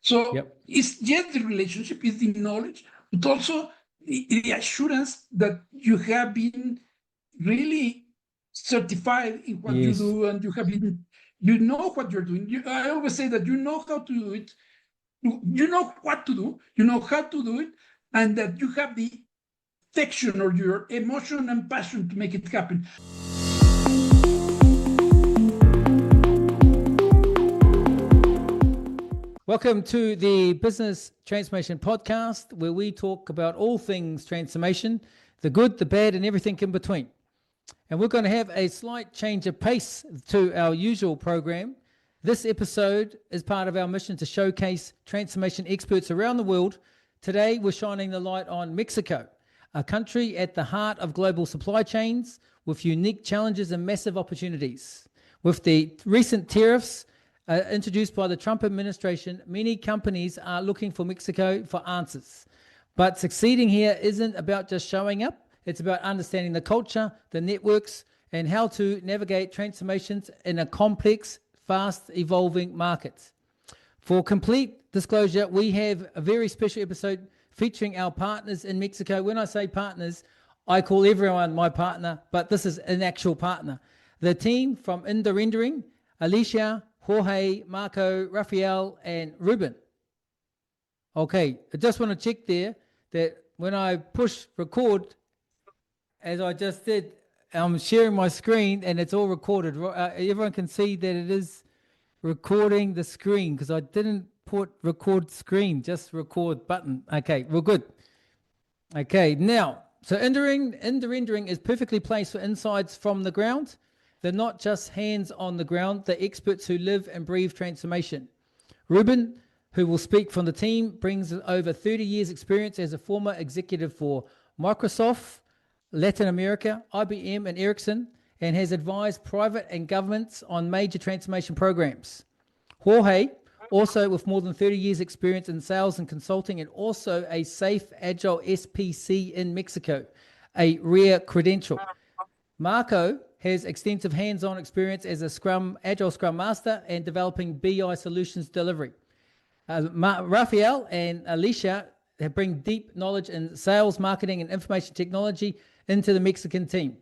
So Yep. it's just the relationship, it's the knowledge, but also the assurance that you have been really certified in what you Yes. do, and you know what you're doing. I always say that you know how to do it, you know what to do, you know how to do it, and that you have the affection or your emotion and passion to make it happen. Welcome to the Business Transformation Podcast, where we talk about all things transformation, the good, the bad, and everything in between. And we're going to have a slight change of pace to our usual program. This episode is part of our mission to showcase transformation experts around the world. Today, we're shining the light on Mexico, a country at the heart of global supply chains with unique challenges and massive opportunities. With the recent tariffs introduced by the Trump administration, many companies are looking for Mexico for answers. But succeeding here isn't about just showing up. It's about understanding the culture, the networks, and how to navigate transformations in a complex, fast evolving market. For complete disclosure, we have a very special episode featuring our partners in Mexico. When I say partners, I call everyone my partner, but this is an actual partner. The team from Innorendering, Alicia, Jorge, Marco, Rafael, and Ruben. Okay, I just want to check there that when I push record, as I just did, I'm sharing my screen and it's all recorded. Everyone can see that it is recording the screen because I didn't put record screen, just record button. Okay, we're good. Okay, now, so Innorendering is perfectly placed for insights from the ground. They're not just hands on the ground, they're experts who live and breathe transformation. Ruben, who will speak from the team, brings over 30 years experience as a former executive for Microsoft, Latin America, IBM, and Ericsson, and has advised private and governments on major transformation programs. Jorge, also with more than 30 years experience in sales and consulting, and also a safe, agile SPC in Mexico, a rare credential. Marco has extensive hands-on experience as a agile scrum master and developing BI solutions delivery. Rafael and Alicia bring deep knowledge in sales, marketing, and information technology into the Mexican team.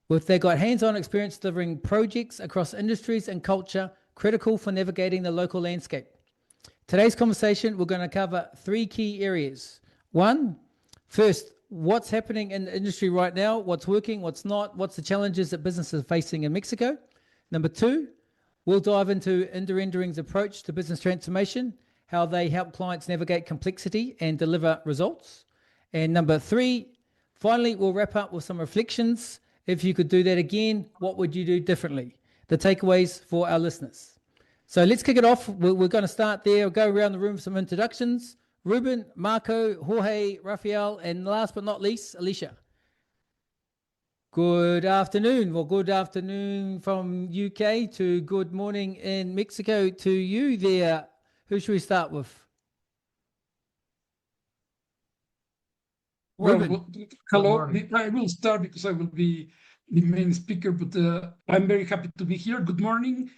They've got hands-on experience delivering projects across industries and culture, critical for navigating the local landscape. Today's conversation, we're going to cover three key areas. First, what's happening in the industry right now, what's working, what's not, what's the challenges that businesses are facing in Mexico. Number two, we'll dive into Innorendering's approach to business transformation, how they help clients navigate complexity and deliver results. And number three, finally, we'll wrap up with some reflections. If you could do that again, what would you do differently? The takeaways for our listeners. So let's kick it off. We're going to start there. We'll go around the room for some introductions. Ruben, Marco, Jorge, Rafael, and last but not least, Alicia. Good afternoon. Well, good afternoon from UK to good morning in Mexico to you there. Who should we start with? Well, hello. I will start because I will be the main speaker, but I'm very happy to be here. Good morning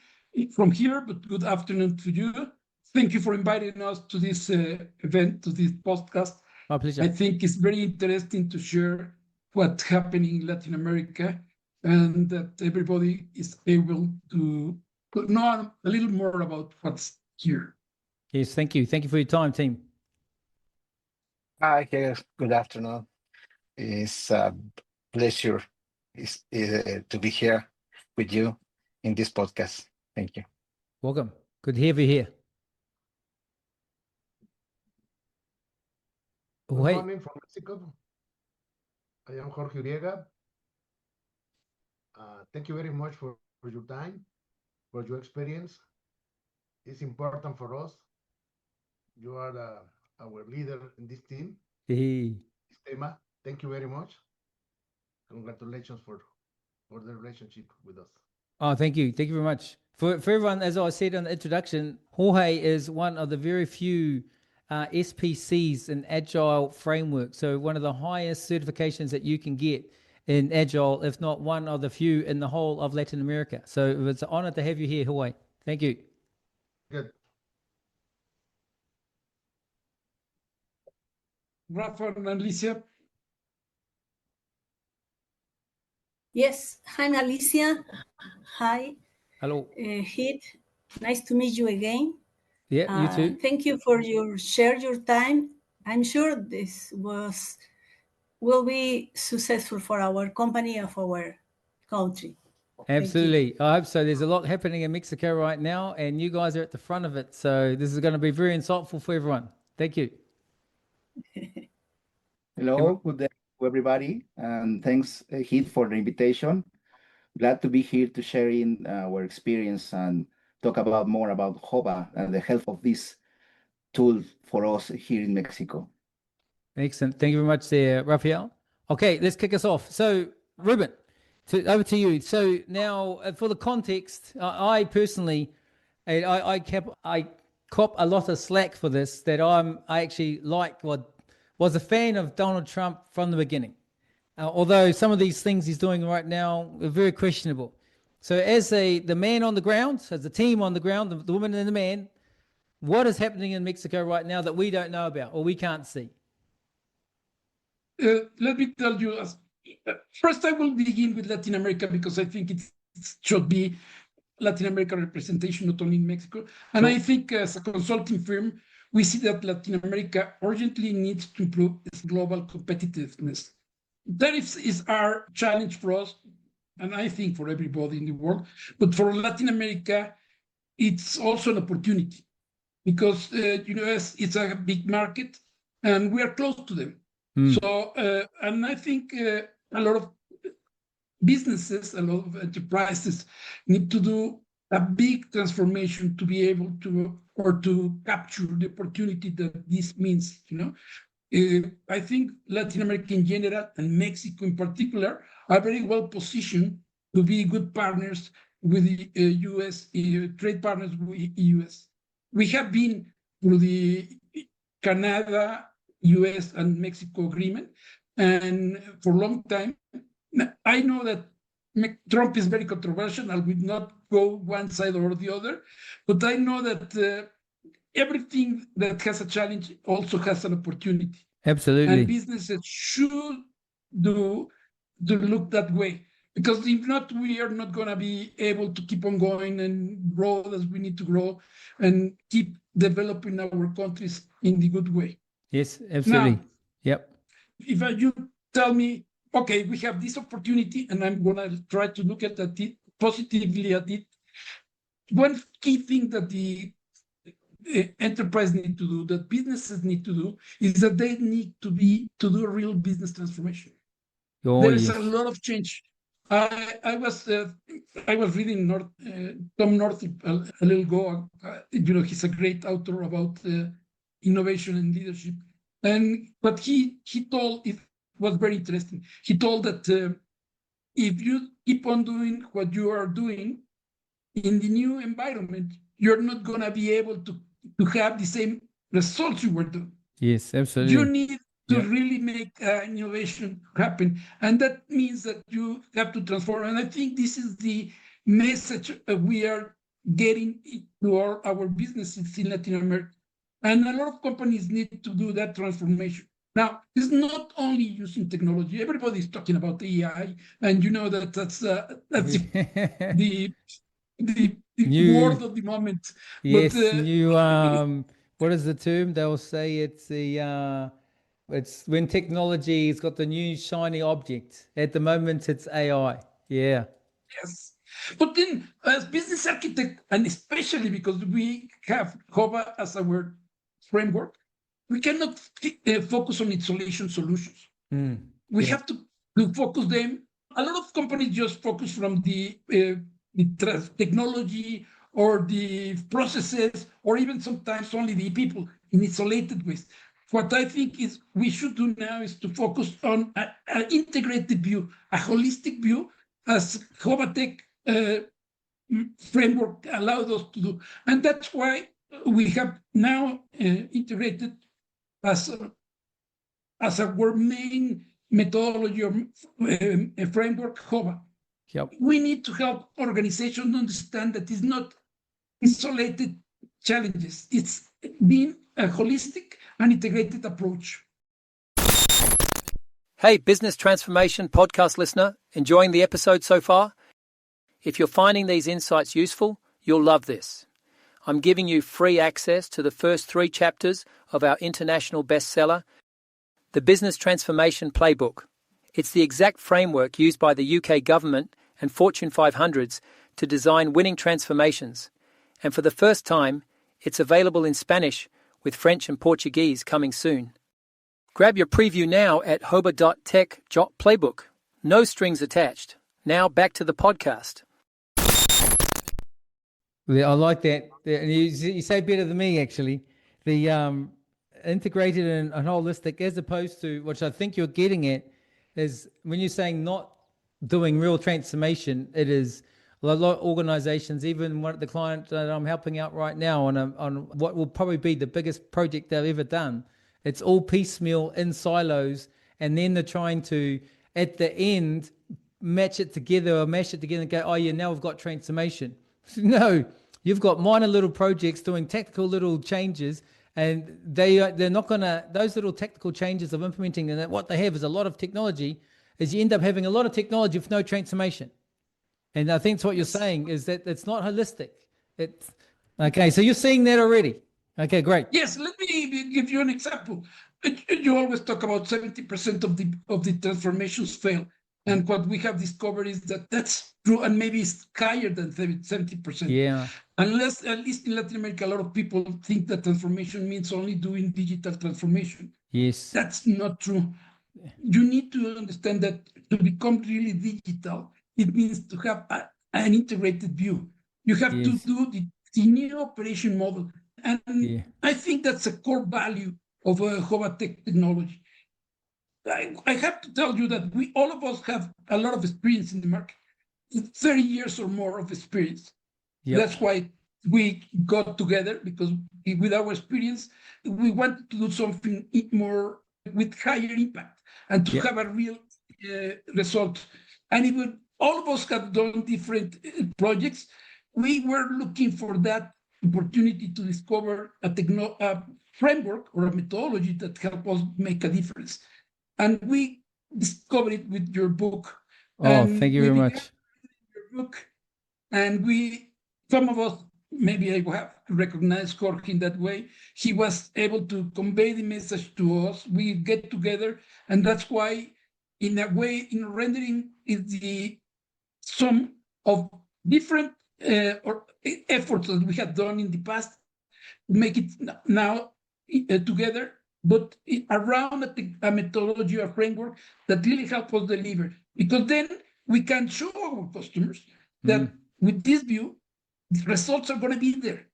from here, but good afternoon to you. Thank you for inviting us to this event, to this podcast. My pleasure. I think it's very interesting to share what's happening in Latin America and that everybody is able to know a little more about what's here. Yes, thank you. Thank you for your time, team. Hi, good afternoon. It's a pleasure to be here with you in this podcast. Thank you. Welcome. Good to have you here. Good morning from Mexico. I am Jorge Uriega. Thank you very much for your time, for your experience. It's important for us. You are our leader in this team. Hey. Thank you very much. Congratulations for the relationship with us. Oh, thank you. Thank you very much. For everyone, as I said in the introduction, Jorge is one of the very few SPCs in Agile framework. So one of the highest certifications that you can get in Agile, if not one of the few in the whole of Latin America. So it's an honor to have you here, Jorge. Thank you. Good. Rafa and Alicia. Yes, I'm Alicia. Hi, Hello. Heath. Nice to meet you again. Yeah, you too. Thank you for share your time. I'm sure this will be successful for our company of our country. Absolutely. I hope so. There's a lot happening in Mexico right now, and you guys are at the front of it. So this is going to be very insightful for everyone. Thank you. Hello, good day to everybody, and thanks, Heath, for the invitation. Glad to be here to share in our experience and talk about more about HOBA and the health of this tool for us here in Mexico. Excellent. Thank you very much there, Rafael. Okay, let's kick us off. So, Ruben, over to you. So now, for the context, I personally, I cop a lot of slack for this. That I actually was a fan of Donald Trump from the beginning. Although some of these things he's doing right now are very questionable. So, as the man on the ground, as the team on the ground, the woman and the man, what is happening in Mexico right now that we don't know about or we can't see? Let me tell you, first I will begin with Latin America because I think it should be Latin American representation, not only in Mexico. And I think as a consulting firm, we see that Latin America urgently needs to improve its global competitiveness. That is our challenge for us, and I think for everybody in the world. But for Latin America, it's also an opportunity because it's a big market and we are close to them. So, and I think a lot of businesses, a lot of enterprises need to do a big transformation to be able to, or to capture the opportunity that this means, I think Latin America in general and Mexico in particular are very well positioned to be good partners with the U.S., trade partners with the U.S. We have been through the Canada, U.S. and Mexico agreement, and for a long time, I know that Trump is very controversial. I will not go one side or the other, but I know that everything that has a challenge also has an opportunity. Absolutely. And businesses should to look that way, because if not, we are not going to be able to keep on going and grow as we need to grow and keep developing our countries in the good way. Yes, absolutely. Now, yep. If you tell me, okay, we have this opportunity and I'm going to try to look at it positively at it, one key thing that the enterprise need to do, that businesses need to do, is that they need to do a real business transformation. There is a lot of change. I was reading Tom North a little ago. He's a great author about innovation and leadership. And what he told, it was very interesting. He told that if you keep on doing what you are doing in the new environment, you're not going to be able to have the same results you were doing. Yes, absolutely. You need to really make innovation happen. And that means that you have to transform. And I think this is the message we are getting to our businesses in Latin America. And a lot of companies need to do that transformation. Now, it's not only using technology. Everybody's talking about AI, and that's the word of the moment. Yes, but, new. What is the term? They'll say it's it's when technology's got the new shiny object. At the moment, it's AI. Yeah. Yes. But then, as business architect, and especially because we have HOBA as our framework, we cannot focus on isolation solutions. We have to focus them. A lot of companies just focus from the technology or the processes, or even sometimes only the people in isolated ways. What I think is we should do now is to focus on an integrated view, a holistic view, as HOBA Tech framework allowed us to do. And that's why we have now integrated as our main methodology or framework, HOBA. Yep. We need to help organizations understand that it's not isolated challenges. It's being a holistic and integrated approach. Hey, Business Transformation podcast listener, enjoying the episode so far? If you're finding these insights useful, you'll love this. I'm giving you free access to the first 3 chapters of our international bestseller, The Business Transformation Playbook. It's the exact framework used by the UK government and Fortune 500s to design winning transformations. And for the first time, it's available in Spanish with French and Portuguese coming soon. Grab your preview now at HOBA.Tech/playbook. No strings attached. Now back to the podcast. Yeah, I like that. And you say better than me, actually. The integrated and holistic, as opposed to, which I think you're getting at, is when you're saying not doing real transformation, it is a lot of organizations, even the client that I'm helping out right now on what will probably be the biggest project they've ever done. It's all piecemeal in silos, and then they're trying to, at the end, mash it together and go, oh yeah, now we've got transformation. No, you've got minor little projects doing tactical little changes, and they're not gonna, those little tactical changes of implementing, and what they have is a lot of technology, is you end up having a lot of technology with no transformation. And I think that's what you're saying, is that it's not holistic. It's okay. So you're seeing that already. Okay, great. Yes, let me give you an example. You always talk about 70% of the transformations fail. And what we have discovered is that that's true, and maybe it's higher than 70%. Yeah. Unless, at least in Latin America, a lot of people think that transformation means only doing digital transformation. Yes. That's not true. You need to understand that to become really digital, it means to have an integrated view. You have to do the new operation model. And I think that's a core value of HOBA Tech technology. I have to tell you that all of us have a lot of experience in the market, 30 years or more of experience. Yep. That's why we got together, because with our experience, we wanted to do something more with higher impact and to have a real result. And even all of us have done different projects. We were looking for that opportunity to discover a framework or a methodology that help us make a difference. And we discovered it with your book. Oh, thank you very much. Your book, and some of us, maybe I have to recognize Jorge in that way. He was able to convey the message to us. We get together, and that's why, in a way, Innorendering is the sum of different or efforts that we had done in the past, make it now together, but around a methodology or framework that really helps us deliver. Because then we can show our customers that with this view, the results are going to be there.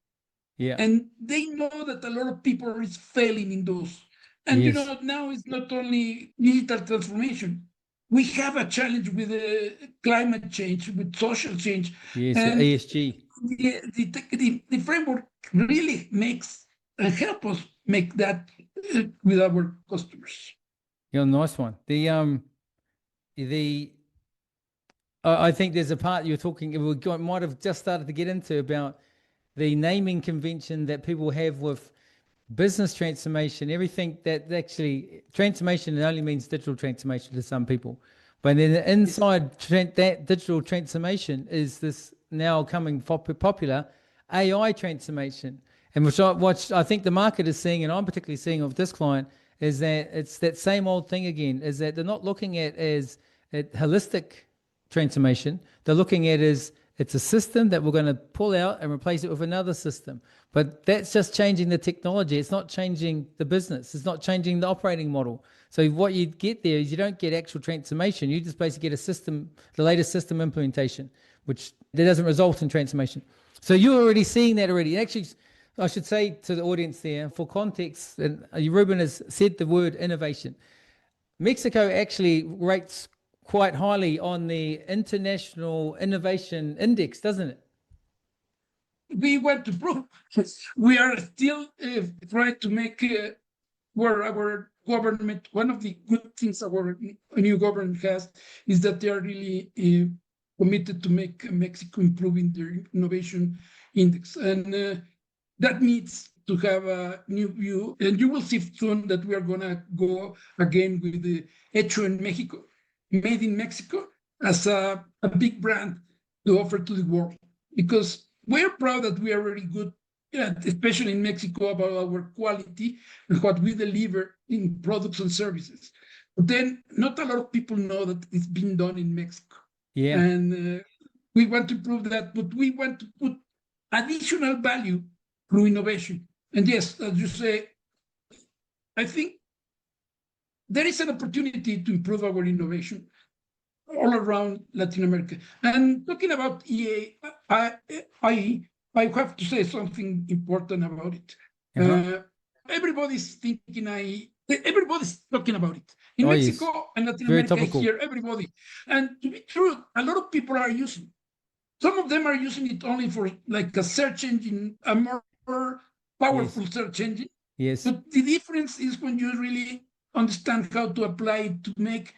Yeah. And they know that a lot of people are failing in those. And now it's not only digital transformation. We have a challenge with climate change, with social change. Yes, and ESG. The framework really makes and help us make that with our customers. Yeah, nice one. I think there's a part you're talking, we might have just started to get into, about the naming convention that people have with business transformation. Everything that actually, transformation only means digital transformation to some people. But then inside that digital transformation is this now coming popular AI transformation. And what I think the market is seeing, and I'm particularly seeing of this client, is that it's that same old thing again, is that they're not looking at as a holistic transformation. They're looking at as it's a system that we're going to pull out and replace it with another system. But that's just changing the technology. It's not changing the business. It's not changing the operating model. So what you get there is you don't get actual transformation. You just basically get a system, the latest system implementation, which that doesn't result in transformation. So you're already seeing that already. Actually, I should say to the audience there, for context, and Ruben has said the word innovation. Mexico actually rates quite highly on the International Innovation Index, doesn't it? We want to prove we are still trying to make where our government, one of the good things our new government has is that they are really committed to make Mexico improve in their innovation index. And that needs to have a new view, and you will see soon that we are going to go again with the Hecho en Mexico, made in Mexico, as a big brand to offer to the world, because we're proud that we are very good, especially in Mexico, about our quality and what we deliver in products and services. But then not a lot of people know that it's been done in Mexico. Yeah. And we want to prove that, but we want to put additional value through innovation. And yes, as you say, I think there is an opportunity to improve our innovation all around Latin America. And talking about EA, I have to say something important about it. Everybody's talking about it. In Mexico and Latin America here, everybody. And to be true, a lot of people are using it. Some of them are using it only for like a search engine, a more powerful search engine. Yes. But the difference is when you really understand how to apply it to make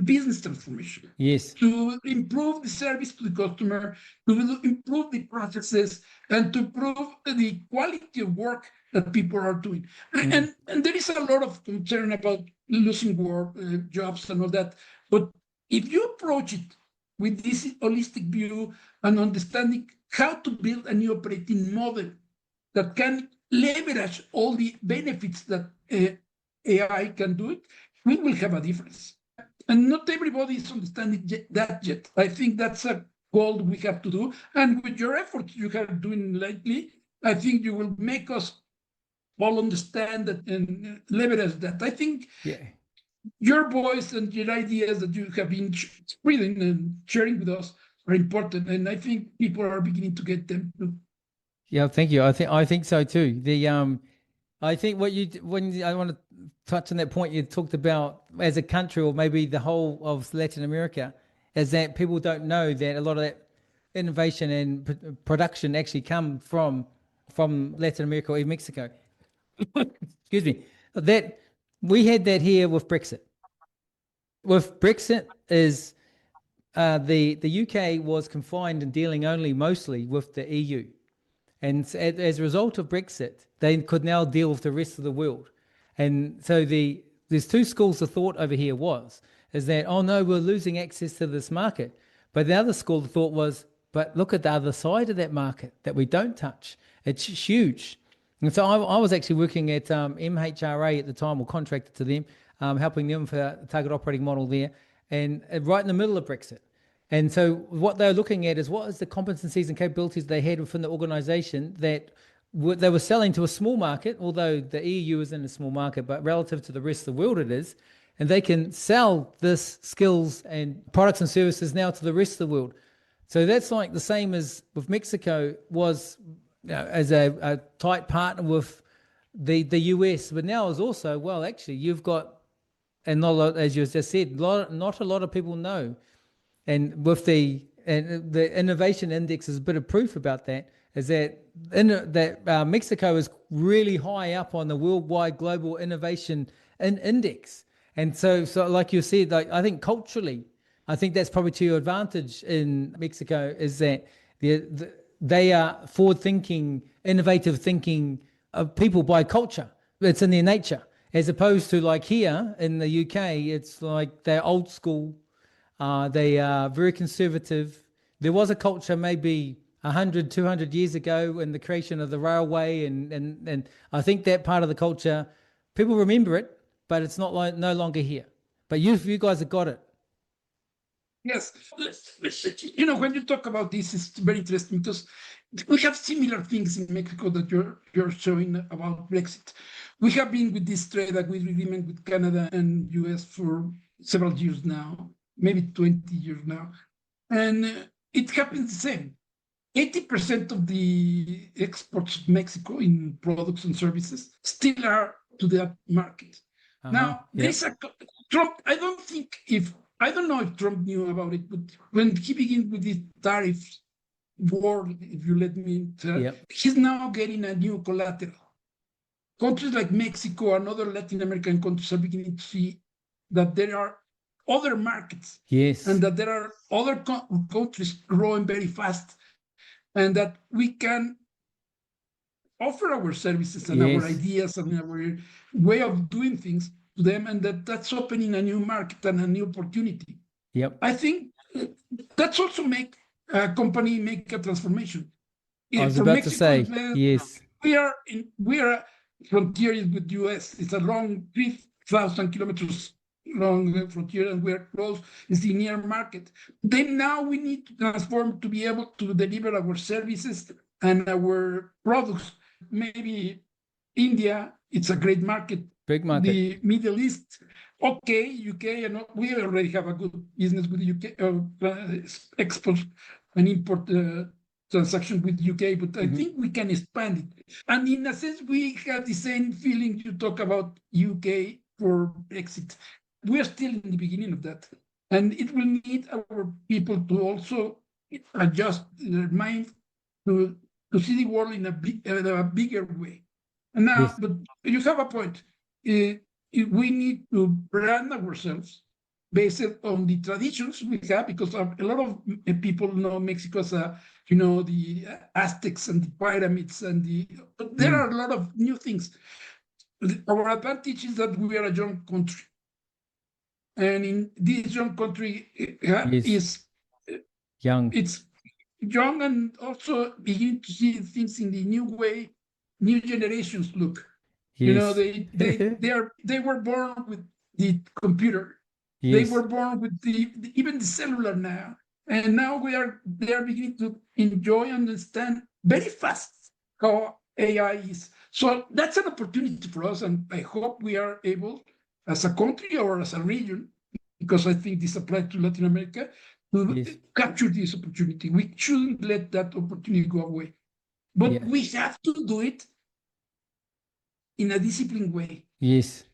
business transformation. Yes. To improve the service to the customer, to improve the processes, and to improve the quality of work that people are doing. And there is a lot of concern about losing work, jobs and all that. But if you approach it with this holistic view and understanding how to build a new operating model that can leverage all the benefits that AI can do it, we will have a difference. And not everybody is understanding that yet. I think that's a goal we have to do. And with your efforts you have doing lately, I think you will make us all understand that and leverage that. I think your voice and your ideas that you have been spreading and sharing with us are important. And I think people are beginning to get them too. Yeah, thank you. I think so too. I think when I want to touch on that point you talked about as a country, or maybe the whole of Latin America, is that people don't know that a lot of that innovation and production actually come from Latin America or Mexico. Excuse me. That we had that here with Brexit. With Brexit is the UK was confined and dealing only mostly with the EU. And as a result of Brexit, they could now deal with the rest of the world. And so there's two schools of thought over here is that, oh no, we're losing access to this market. But the other school of thought was, but look at the other side of that market that we don't touch. It's huge. And so I was actually working at MHRA at the time, or contracted to them, helping them for a target operating model there, and right in the middle of Brexit. And so what they're looking at is what is the competencies and capabilities they had within the organization that they were selling to a small market, although the EU is in a small market, but relative to the rest of the world it is. And they can sell this skills and products and services now to the rest of the world. So that's like the same as with Mexico was, as a tight partner with the US, but now is also, well, actually you've got, and not a lot, as you just said, not a lot of people know. And with the innovation index is a bit of proof about that, is that Mexico is really high up on the worldwide global innovation index. And so like you said, like, I think culturally, I think that's probably to your advantage in Mexico, is that they are forward-thinking, innovative thinking of people by culture. It's in their nature, as opposed to like here in the UK, it's like they're old school. They are very conservative. There was a culture maybe 100, 200 years ago in the creation of the railway, and I think that part of the culture, people remember it, but it's no longer here. But you guys have got it. Yes. When you talk about this, it's very interesting because we have similar things in Mexico that you're showing about Brexit. We have been with this trade agreement with Canada and US for several years now, maybe 20 years now. And it happens the same. 80% of the exports of Mexico in products and services still are to that market. Now, there's Trump, I don't know if Trump knew about it, but when he began with the tariff war, if you let me tell, he's now getting a new collateral. Countries like Mexico and other Latin American countries are beginning to see that there are other markets, and that there are other countries growing very fast, and that we can offer our services and our ideas and our way of doing things to them, and that's opening a new market and a new opportunity. Yep. I think that's also make a company make a transformation. I was For about Mexico, to say, yes. We are frontier with US. It's a long 3,000 kilometers long frontier, and we're close. It's the near market. Then now we need to transform to be able to deliver our services and our products. Maybe India, it's a great market. Big market. The Middle East, okay, UK, and we already have a good business with the UK, export and import transaction with UK, but I think we can expand it. And in a sense, we have the same feeling you talk about UK for Brexit. We are still in the beginning of that. And it will need our people to also adjust their mind to see the world in a bigger way. And now, but you have a point. We need to brand ourselves based on the traditions we have, because a lot of people know Mexico as the Aztecs and the pyramids but there are a lot of new things. Our advantage is that we are a young country, and in this young country is young. It's young, and also begin to see things in the new way. New generations look. Yes. They were born with the computer. They were born with even the cellular now, and now they are beginning to enjoy and understand very fast how AI is. So that's an opportunity for us, and I hope we are able, as a country or as a region, because I think this applies to Latin America, to capture this opportunity. We shouldn't let that opportunity go away, but we have to do it in a disciplined way. Yes.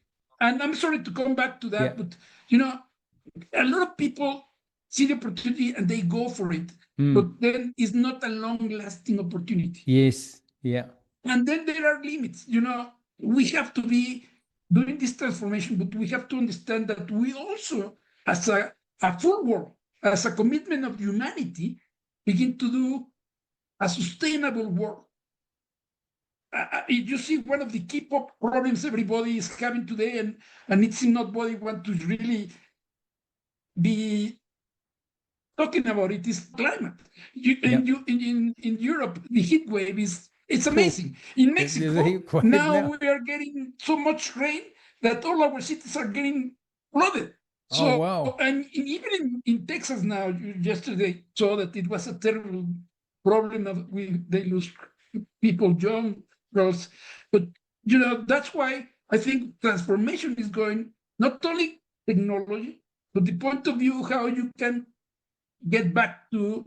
And I'm sorry to come back to that, but a lot of people see the opportunity and they go for it, but then it's not a long-lasting opportunity. Yes. Yeah. And then there are limits. We have to be doing this transformation, but we have to understand that we also, as a full world, as a commitment of humanity, begin to do a sustainable world. You see, one of the key problems everybody is having today, and it's nobody want to really be talking about it, is climate. In Europe, the heat wave it's amazing. In Mexico, now we are getting so much rain that all our cities are getting flooded. So, wow. And even in Texas now, yesterday saw that it was a terrible problem of they lose people, young girls. But that's why I think transformation is going not only technology, but the point of view how you can get back to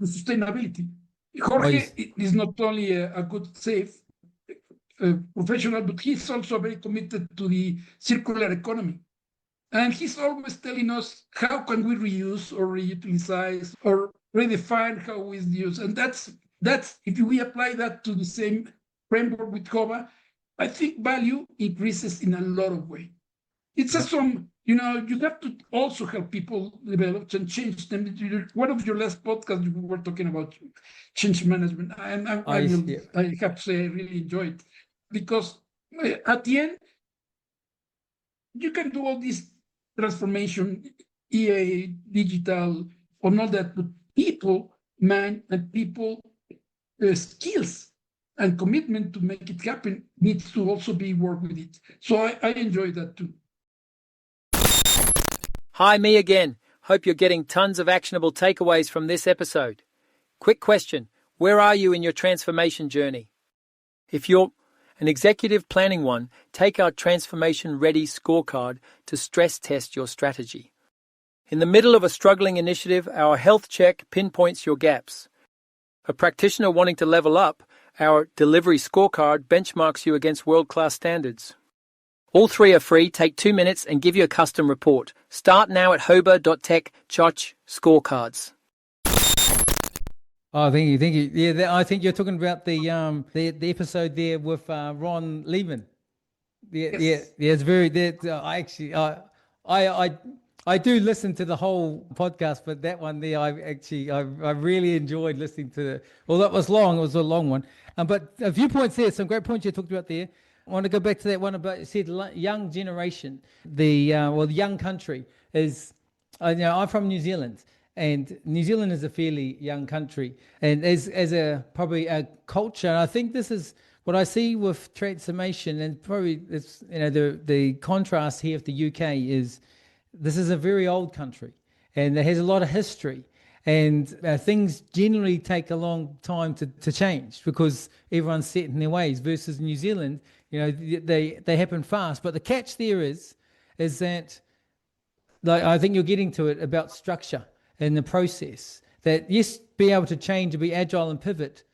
sustainability. Jorge is not only a good, safe professional, but he's also very committed to the circular economy. And he's always telling us how can we reuse or reutilize or redefine how we use. And that's if we apply that to the same framework with HOBA, I think value increases in a lot of ways. It's a sum, you have to also help people develop and change them. One of your last podcasts, you were talking about change management. And I have to say, I really enjoyed it, because at the end, you can do all this transformation, EA, digital, and all that, but people, mind, and people skills and commitment to make it happen needs to also be worked with it. So I enjoy that too. Hi, me again. Hope you're getting tons of actionable takeaways from this episode. Quick question. Where are you in your transformation journey? If you're an executive planning one, take our Transformation Ready scorecard to stress test your strategy. In the middle of a struggling initiative, our health check pinpoints your gaps. A practitioner wanting to level up, our delivery scorecard benchmarks you against world-class standards. All three are free. Take 2 minutes and give you a custom report. Start now at HOBA.Tech/scorecards. Oh, thank you. Yeah, I think you're talking about the episode there with Ron Lehman. Yeah, it's very. I do listen to the whole podcast, but that one there, I really enjoyed listening to. Well, that was long. It was a long one. But a few points there, some great points you talked about there. I want to go back to that one about, you said young generation, the young country is, I'm from New Zealand, and New Zealand is a fairly young country, and as probably a culture, I think this is what I see with transformation, and probably it's, the contrast here with the UK is this is a very old country, and it has a lot of history. And things generally take a long time to change because everyone's set in their ways. Versus New Zealand, they happen fast. But the catch there is that, like, I think you're getting to it about structure and the process. That yes, be able to change and be agile and pivot,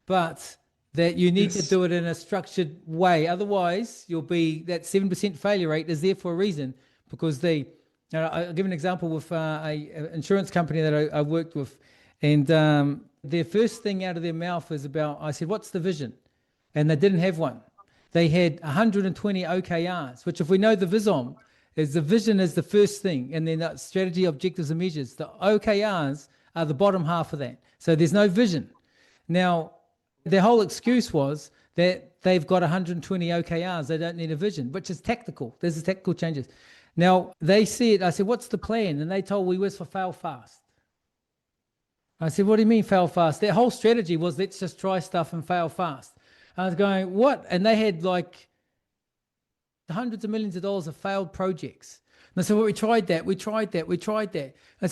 but that you need to do it in a structured way. Otherwise, you'll be that 7% failure rate is there for a reason because I'll give an example with an insurance company that I worked with, and their first thing out of their mouth is I said, what's the vision? And they didn't have one. They had 120 OKRs, which if we know the VISOM, the vision is the first thing, and then strategy, objectives, and measures. The OKRs are the bottom half of that. So there's no vision. Now, their whole excuse was that they've got 120 OKRs. They don't need a vision, which is tactical. There's the tactical changes. Now, I said, what's the plan? And they told me it was for fail fast. I said, what do you mean fail fast? Their whole strategy was let's just try stuff and fail fast. I was going, what? And they had like hundreds of millions of dollars of failed projects. And I said, well, we tried that. I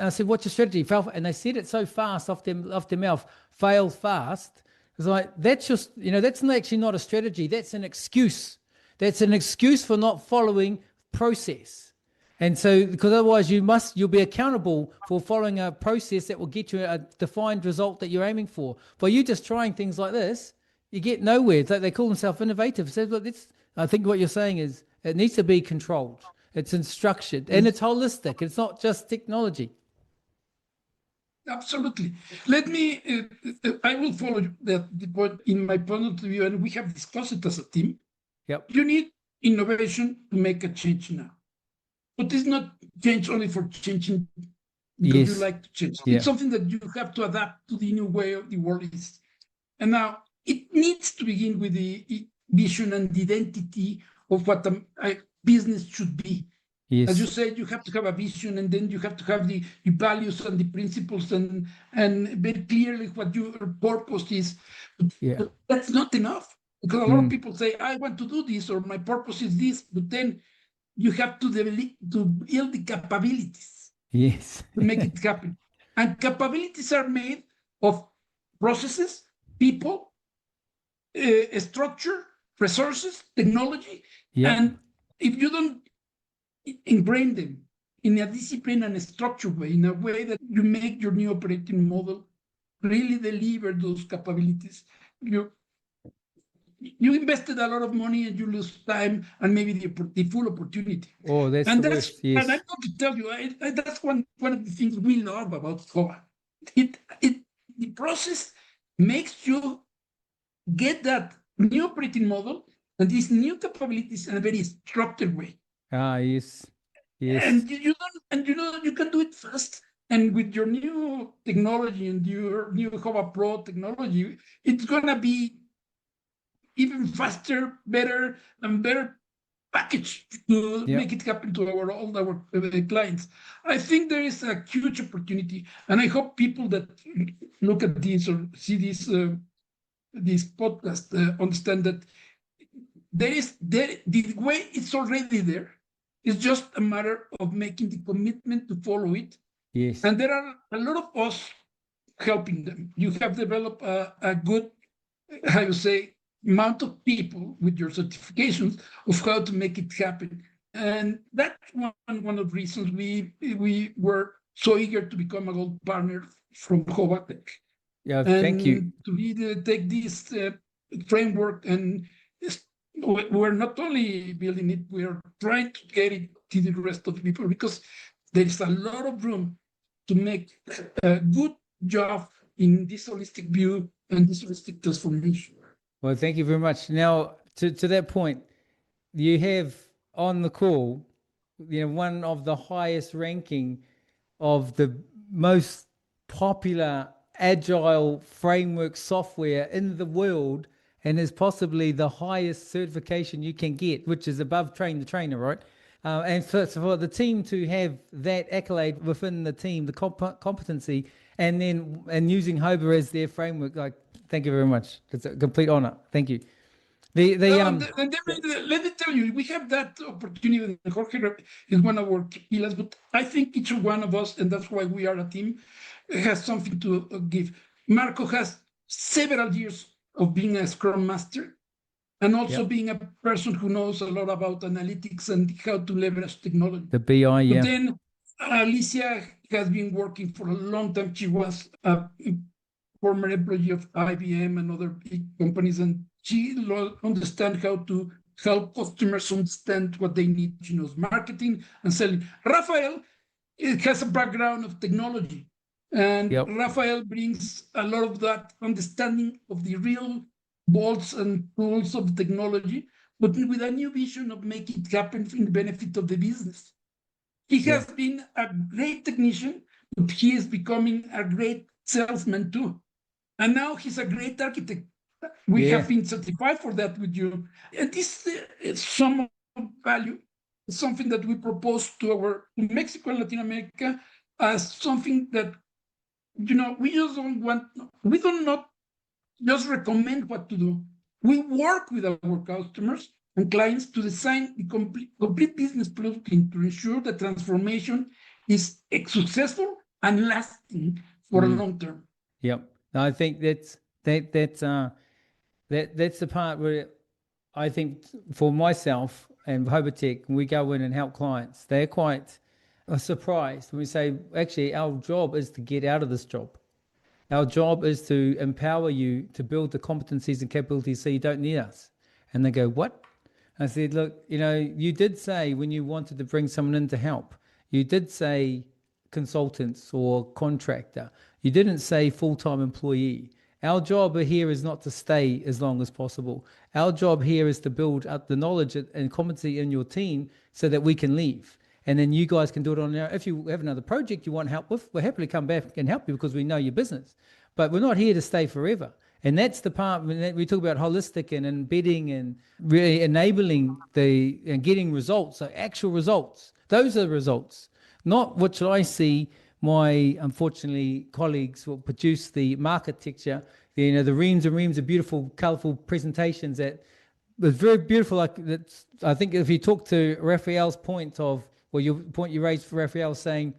said, what's your strategy? Fail. And they said it so fast off their mouth, fail fast. It's like, that's just, that's actually not a strategy. That's an excuse. That's an excuse for not following process. And so, because otherwise you'll be accountable for following a process that will get you a defined result that you're aiming for. By you just trying things like this, you get nowhere. It's like they call themselves innovative. So look, I think what you're saying is it needs to be controlled. It's structured and it's holistic. It's not just technology. Absolutely. Let me, I will follow the point in my point of view, and we have discussed it as a team. Yep. You need innovation to make a change now. But it's not change only for changing because you like to change. Yeah. It's something that you have to adapt to the new way of the world is. And now it needs to begin with the vision and the identity of what a business should be. Yes. As you said, you have to have a vision, and then you have to have the values and the principles and very clearly what your purpose is. Yeah. But that's not enough. Because a lot of people say, I want to do this, or my purpose is this, but then you have to build the capabilities Yes. to make it happen. And capabilities are made of processes, people, structure, resources, technology. Yeah. And if you don't ingrain them in a disciplined and a structured way, in a way that you make your new operating model really deliver those capabilities, you invested a lot of money and you lose time and maybe the full opportunity. Oh, that's and the that's worst. Yes. And I want to tell you, that's one of the things we love about HOBA. The process makes you get that new operating model and these new capabilities in a very structured way. Yes. Yes. And you can do it fast. And with your new technology and your new HOBA Pro technology, it's gonna be even faster, better, and better package to make it happen to all our clients. I think there is a huge opportunity, and I hope people that look at this or see this podcast understand that the way it's already there. It's just a matter of making the commitment to follow it. Yes. And there are a lot of us helping them. You have developed a good, how you say, amount of people with your certifications of how to make it happen. And that's one of the reasons we were so eager to become a gold partner from HOBA Tech. Yeah, thank you. To really take this framework, and we're not only building it, we are trying to get it to the rest of the people, because there is a lot of room to make a good job in this holistic view and this holistic transformation. Well, thank you very much. Now, to that point, you have on the call, one of the highest ranking of the most popular agile framework software in the world, and is possibly the highest certification you can get, which is above train the trainer, right? And so for the team to have that accolade within the team, the competency, and using HOBA as their framework, like, thank you very much. It's a complete honor. Thank you. And let me tell you, we have that opportunity. Jorge is one of our key pillars, but I think each one of us, and that's why we are a team, has something to give. Marco has several years of being a Scrum Master, and also being a person who knows a lot about analytics and how to leverage technology. The BI, yeah. But then Alicia has been working for a long time. She was a former employee of IBM and other big companies, and she understands how to help customers understand what they need. She knows marketing and selling. Rafael has a background of technology, and Rafael brings a lot of that understanding of the real bolts and tools of technology, but with a new vision of making it happen in the benefit of the business. He has been a great technician, but he is becoming a great salesman too. And now he's a great architect. We have been certified for that with you. And this is some value, something that we propose to Mexico and Latin America as something that, we just don't want, we do not just recommend what to do. We work with our customers and clients to design the complete business blueprint to ensure the transformation is successful and lasting for a long term. Yep. No, I think that's the part where I think for myself and HOBA Tech, when we go in and help clients, they're quite surprised when we say, actually, our job is to get out of this job. Our job is to empower you to build the competencies and capabilities so you don't need us. And they go, what? I said, look, you did say when you wanted to bring someone in to help, you did say consultants or contractor. You didn't say full-time employee. Our job here is not to stay as long as possible. Our job here is to build up the knowledge and competency in your team so that we can leave. And then you guys can do it on your own. If you have another project you want help with, we'll happily come back and help you because we know your business. But we're not here to stay forever. And that's the part when we talk about holistic and embedding and really enabling and getting results, so actual results. Those are the results, not what should I see my, unfortunately, colleagues will produce the architecture, the reams and reams of beautiful, colorful presentations that was very beautiful. Like I think if you talk to Raphael's point your point you raised for Raphael saying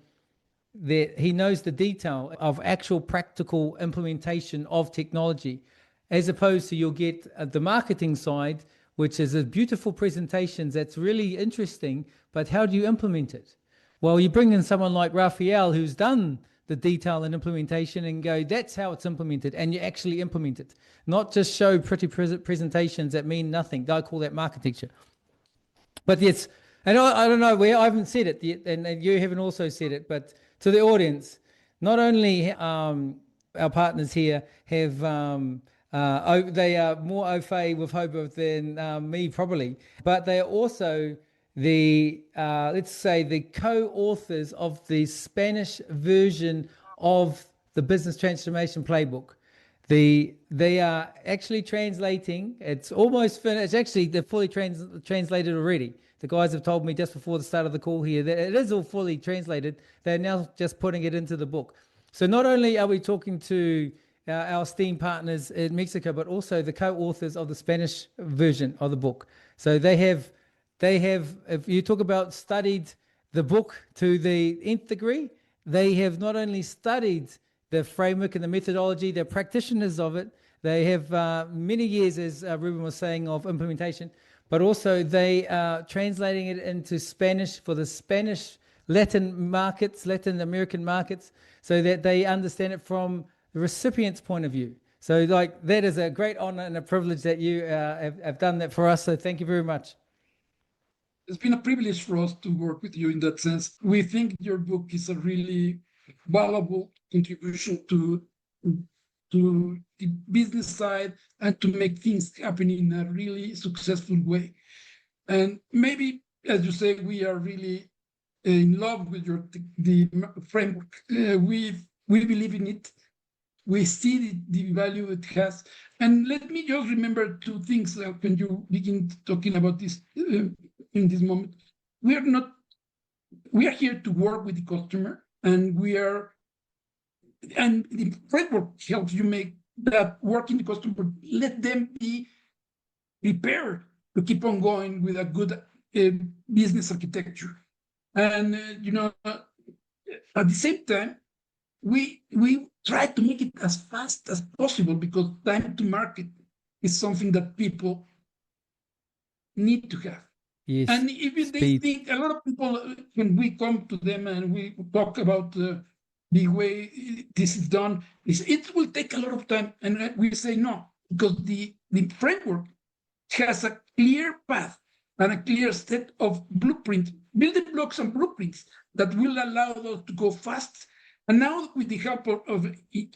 that he knows the detail of actual practical implementation of technology, as opposed to you'll get the marketing side, which is a beautiful presentations that's really interesting, but how do you implement it? Well, you bring in someone like Raphael who's done the detail and implementation and go, that's how it's implemented, and you actually implement it, not just show pretty presentations that mean nothing. I call that architecture. But yes, and I don't know where I haven't said it yet, and you haven't also said it, but to the audience, not only our partners here have they are more au fait with HOBA than me probably, but they are also the let's say the co-authors of the Spanish version of the Business Transformation Playbook. They are actually translating. It's almost finished. Actually, they're fully translated already. The guys have told me just before the start of the call here that it is all fully translated. They're now just putting it into the book. So not only are we talking to our esteemed partners in Mexico, but also the co-authors of the Spanish version of the book. So they have, if you talk about studied the book to the nth degree, they have not only studied the framework and the methodology, they're practitioners of it. They have many years, as Ruben was saying, of implementation, but also they are translating it into Spanish for the Spanish Latin American markets, so that they understand it from the recipient's point of view. So like that is a great honor and a privilege that you have done that for us. So thank you very much. It's been a privilege for us to work with you in that sense. We think your book is a really valuable contribution to the business side and to make things happen in a really successful way. And maybe, as you say, we are really in love with the framework. We believe in it. we see the value it has. And let me just remember two things when you begin talking about this in this moment. We are here to work with the customer, and the framework helps you make that work in the customer. Let them be prepared to keep on going with a good business architecture. And at the same time, we try to make it as fast as possible, because time to market is something that people need to have. Yes. And if they think, a lot of people, when we come to them and we talk about the way this is done, it will take a lot of time. And we say no, because the framework has a clear path and a clear set of blueprint, building blocks and blueprints that will allow us to go fast. And now with the help of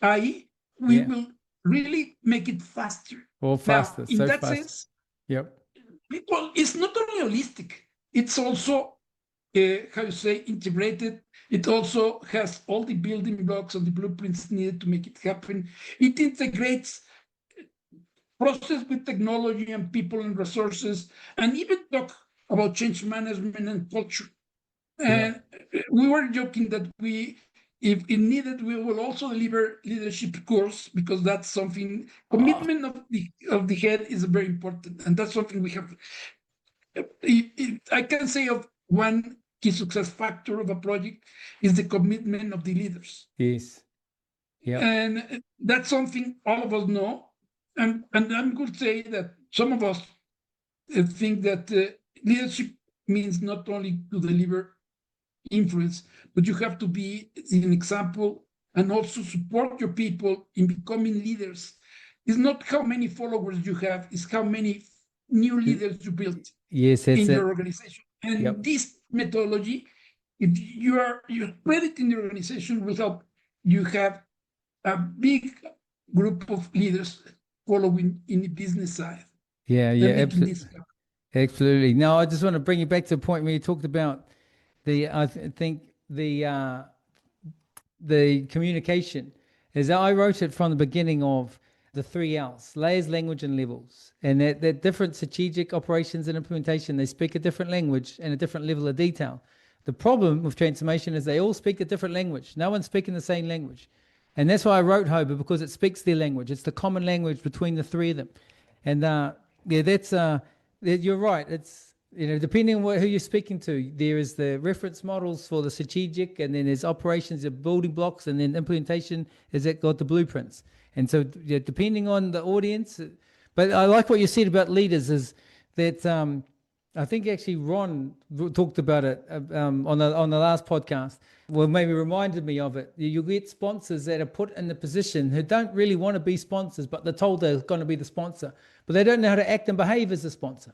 AI, we will really make it faster. Or faster. Now, in that sense, people, it's not only holistic, it's also, integrated. It also has all the building blocks and the blueprints needed to make it happen. It integrates process with technology and people and resources, and even talk about change management and culture. And we were joking that if needed, we will also deliver leadership course, because that's something, commitment of the head is very important. And that's something we have. I can say of one key success factor of a project is the commitment of the leaders. Yes. Yeah. And that's something all of us know. And I'm going to say that some of us think that leadership means not only to deliver influence, but you have to be an example and also support your people in becoming leaders. It's not how many followers you have, it's how many new leaders you build in your organization. And this methodology, if you spread it in the organization, will help you have a big group of leaders following in the business side. Absolutely. Now, I just want to bring you back to the point where you talked about the communication. As I wrote it from the beginning of the 3 L's: layers, language, and levels. And that different strategic operations and implementation, they speak a different language and a different level of detail. The problem with transformation is they all speak a different language. No one's speaking the same language. And that's why I wrote HOBA, because it speaks their language. It's the common language between the 3 of them. And you're right. It's, depending on who you're speaking to, there is the reference models for the strategic, and then there's operations, the building blocks, and then implementation is that got the blueprints. And so depending on the audience, but I like what you said about leaders, is that I think actually Ron talked about it on the last podcast. Well, maybe reminded me of it. You get sponsors that are put in the position who don't really want to be sponsors, but they're told they're going to be the sponsor, but they don't know how to act and behave as a sponsor.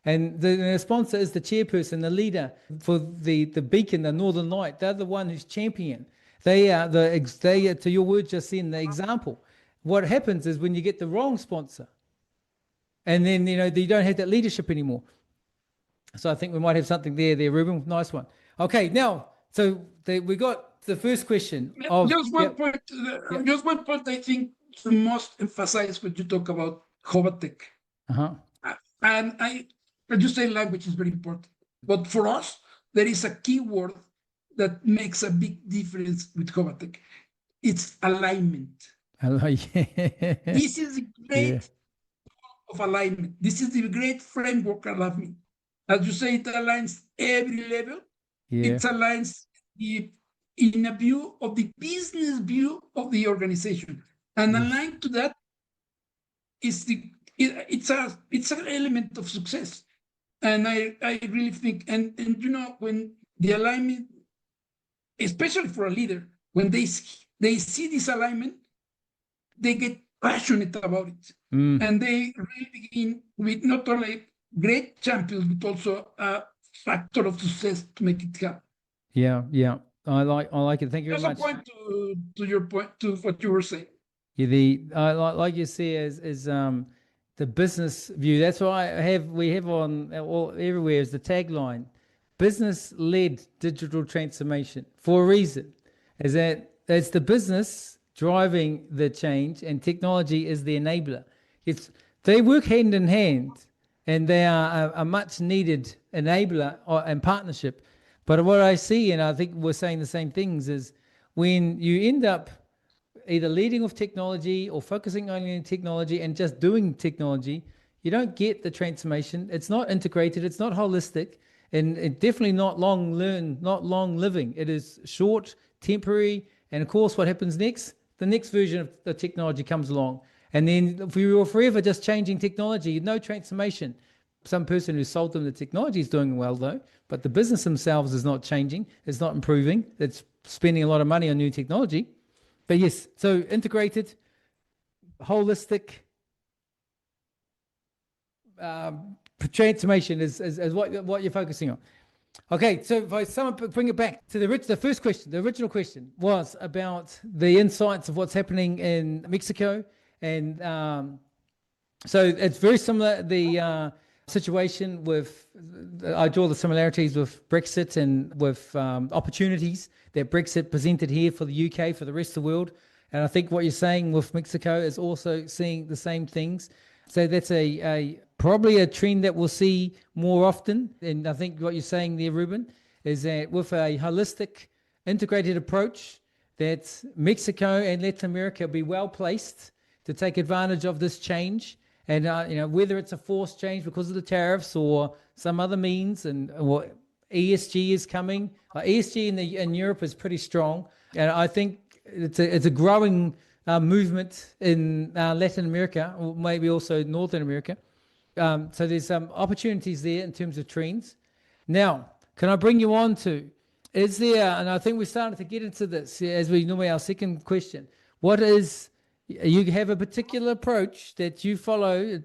And the sponsor is the chairperson, the leader for the beacon, the Northern Light. They're the one who's champion. They are to your word just then, the example. What happens is when you get the wrong sponsor, and then you don't have that leadership anymore. So I think we might have something there, Ruben. Nice one. Okay, now, so we got the first question. Just one point. Just one point. I think to most emphasize when you talk about HOBA Tech. And I just say language is very important. But for us, there is a key word that makes a big difference with HOBA Tech. It's alignment. This is the great of alignment. This is the great framework of alignment. As you say, it aligns every level. It aligns in a view of the business view of the organization. And aligned to that is it's an element of success. And I really think, and when the alignment, especially for a leader, when they see this alignment, they get passionate about it. And they really begin with not only great champions, but also a factor of success to make it happen. Yeah. I like it. Thank you very much. Just a point to your point, to what you were saying. Like you say, is the business view. That's why we have on everywhere is the tagline: business-led digital transformation, for a reason. Is that it's the business driving the change, and technology is the enabler. They work hand in hand, and they are a much needed enabler and partnership. But what I see, and I think we're saying the same things, is when you end up either leading with technology or focusing only on technology and just doing technology, you don't get the transformation. It's not integrated. It's not holistic, and it definitely not long living. It is short, temporary, and of course, what happens next? The next version of the technology comes along, and then if we were forever just changing technology, no transformation. Some person who sold them the technology is doing well though, but the business themselves is not changing. It's not improving. It's spending a lot of money on new technology. But yes, so integrated, holistic transformation is what you're focusing on. Okay, so if I bring it back to the first question, the original question was about the insights of what's happening in Mexico. And so it's very similar, the situation with, I draw the similarities with Brexit and with opportunities that Brexit presented here for the UK, for the rest of the world. And I think what you're saying with Mexico is also seeing the same things. So that's probably a trend that we'll see more often. And I think what you're saying there, Ruben, is that with a holistic, integrated approach, that Mexico and Latin America will be well placed to take advantage of this change. And whether it's a forced change because of the tariffs or some other means, or ESG is coming. ESG in Europe is pretty strong, and I think it's a growing movement in Latin America, or maybe also Northern America. So there's some opportunities there in terms of trends. Now, can I bring you on to, is there, and I think we started to get into this as we normally, our second question, you have a particular approach that you follow.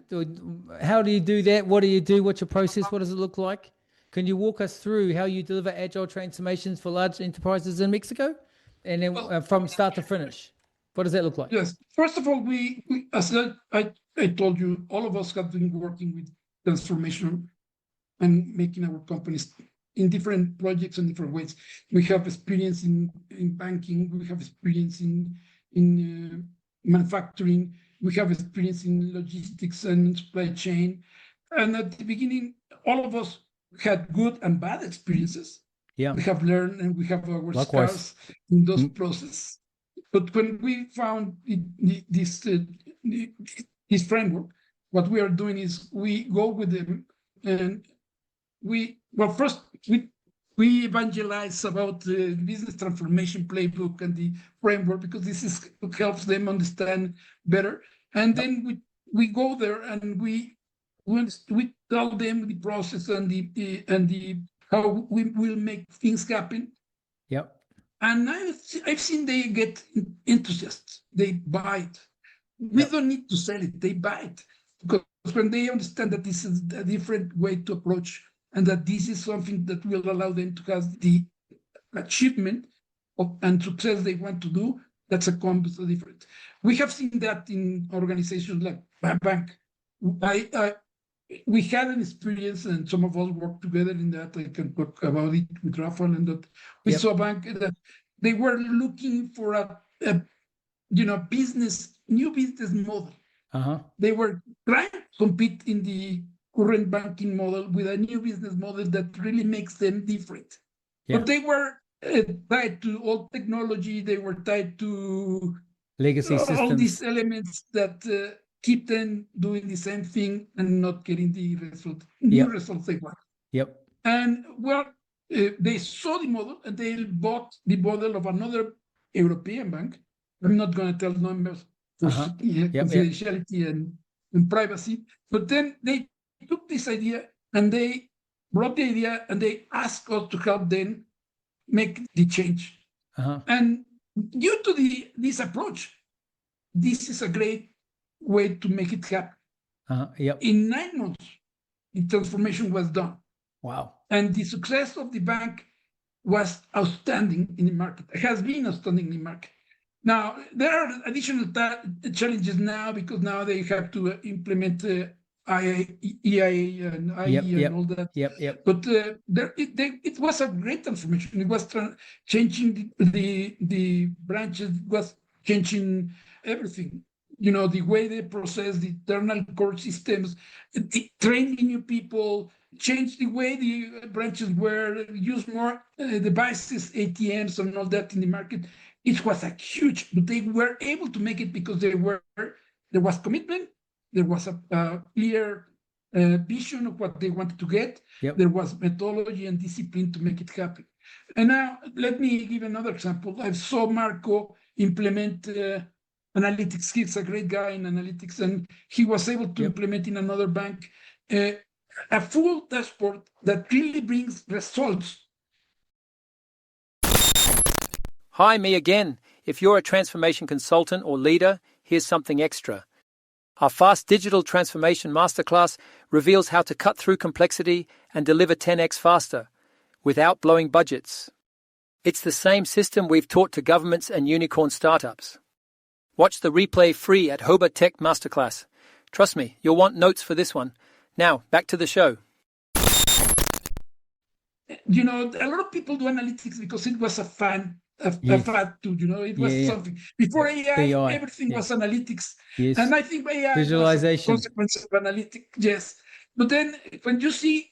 How do you do that? What do you do? What's your process? What does it look like? Can you walk us through how you deliver agile transformations for large enterprises in Mexico? And then from start to finish, what does that look like? Yes. First of all, we as I told you, all of us have been working with transformation and making our companies in different projects in different ways. We have experience in banking. We have experience in manufacturing. We have experience in logistics and supply chain. And at the beginning, all of us had good and bad experiences. Yeah. We have learned and we have our Likewise. scars in those processes. But when we found this framework, what we are doing is we go with them and first we evangelize about the business transformation playbook and the framework, because this helps them understand better. And then we go there and we tell them the process and the how we will make things happen. Yep. And I've seen they get enthusiasts. They buy it. We don't need to sell it. They buy it, because when they understand that this is a different way to approach, and that this is something that will allow them to have the achievement and success they want to do, that's a completely different. We have seen that in organizations like bank. We had an experience, and some of us worked together in that. I can talk about it with Rafael, and that we saw a bank that they were looking for a new business model. They were trying to compete in the current banking model with a new business model that really makes them different. But they were tied to old technology. They were tied to legacy systems. All these elements that keep them doing the same thing and not getting the new results they want. And they saw the model and they bought the model of another European bank. I'm not going to tell numbers for confidentiality and privacy. But then they took this idea and they brought the idea and they asked us to help them make the change. And due to this approach, this is a great way to make it happen. In 9 months, the transformation was done. Wow. And the success of the bank was outstanding in the market. It has been outstanding in the market. Now, there are additional challenges now, because now they have to implement EIA and IE and all that. But it was a great transformation. It was changing the branches, was changing everything. You know, the way they process the internal core systems, training new people, change the way the branches were, use more devices, ATMs, and all that in the market. It was a huge, but they were able to make it because there was commitment, there was a clear vision of what they wanted to get. Yep. There was methodology and discipline to make it happen. And now let me give another example. I saw Marco implement analytics. He's a great guy in analytics, and he was able to implement in another bank a full dashboard that really brings results. Hi, me again. If you're a transformation consultant or leader, here's something extra. Our Fast Digital Transformation Masterclass reveals how to cut through complexity and deliver 10x faster without blowing budgets. It's the same system we've taught to governments and unicorn startups. Watch the replay free at HOBA Tech Masterclass. Trust me, you'll want notes for this one. Now, back to the show. You know, a lot of people do analytics because it was a fad too, you know, it was something. Before AI, everything was analytics. Yes. And I think AI Visualization. was a consequence of analytics, yes. But then when you see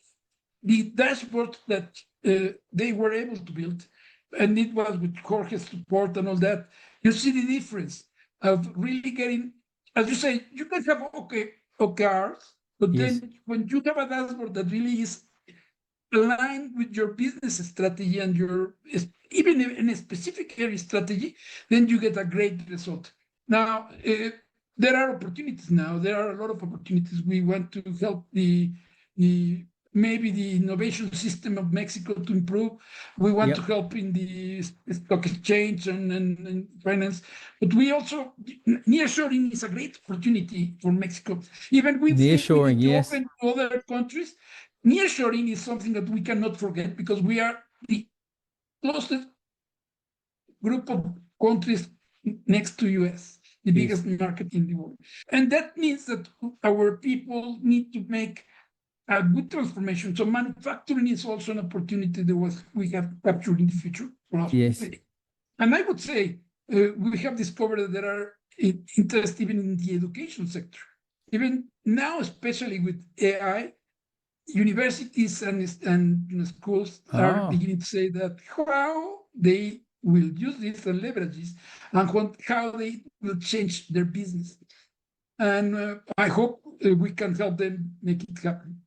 the dashboard that they were able to build, and it was with Jorge's support and all that, you see the difference of really getting, as you say, you can have OKRs, but then when you have a dashboard that really is aligned with your business strategy and your, even in a specific area strategy, then you get a great result. Now, there are opportunities now. There are a lot of opportunities. We want to help maybe the innovation system of Mexico to improve. We want to help in the stock exchange and finance. But we also, nearshoring is a great opportunity for Mexico. Even with Nearshoring, yes. Open to other countries, nearshoring is something that we cannot forget because we are the closest group of countries next to US, the biggest market in the world. And that means that our people need to make a good transformation. So manufacturing is also an opportunity that we have captured in the future for us. Yes. And I would say we have discovered that there are interest even in the education sector. Even now, especially with AI, universities and schools are beginning to say that how they will use this and leverage this and how they will change their business. And I hope we can help them make it happen.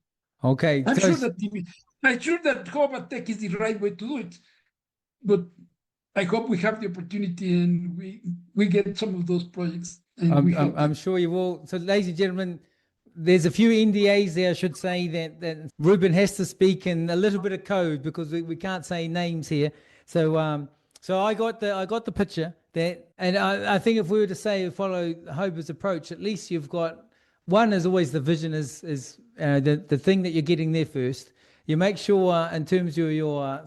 Okay. I'm sure that HOBA Tech is the right way to do it, but I hope we have the opportunity and we get some of those projects. And I'm sure you will. So, ladies and gentlemen, there's a few NDAs there, I should say, that Ruben has to speak in a little bit of code because we can't say names here. So I got the picture that, and I think if we were to say follow HOBA's approach, at least you've got one is always the vision is the thing that you're getting there first. You make sure in terms of your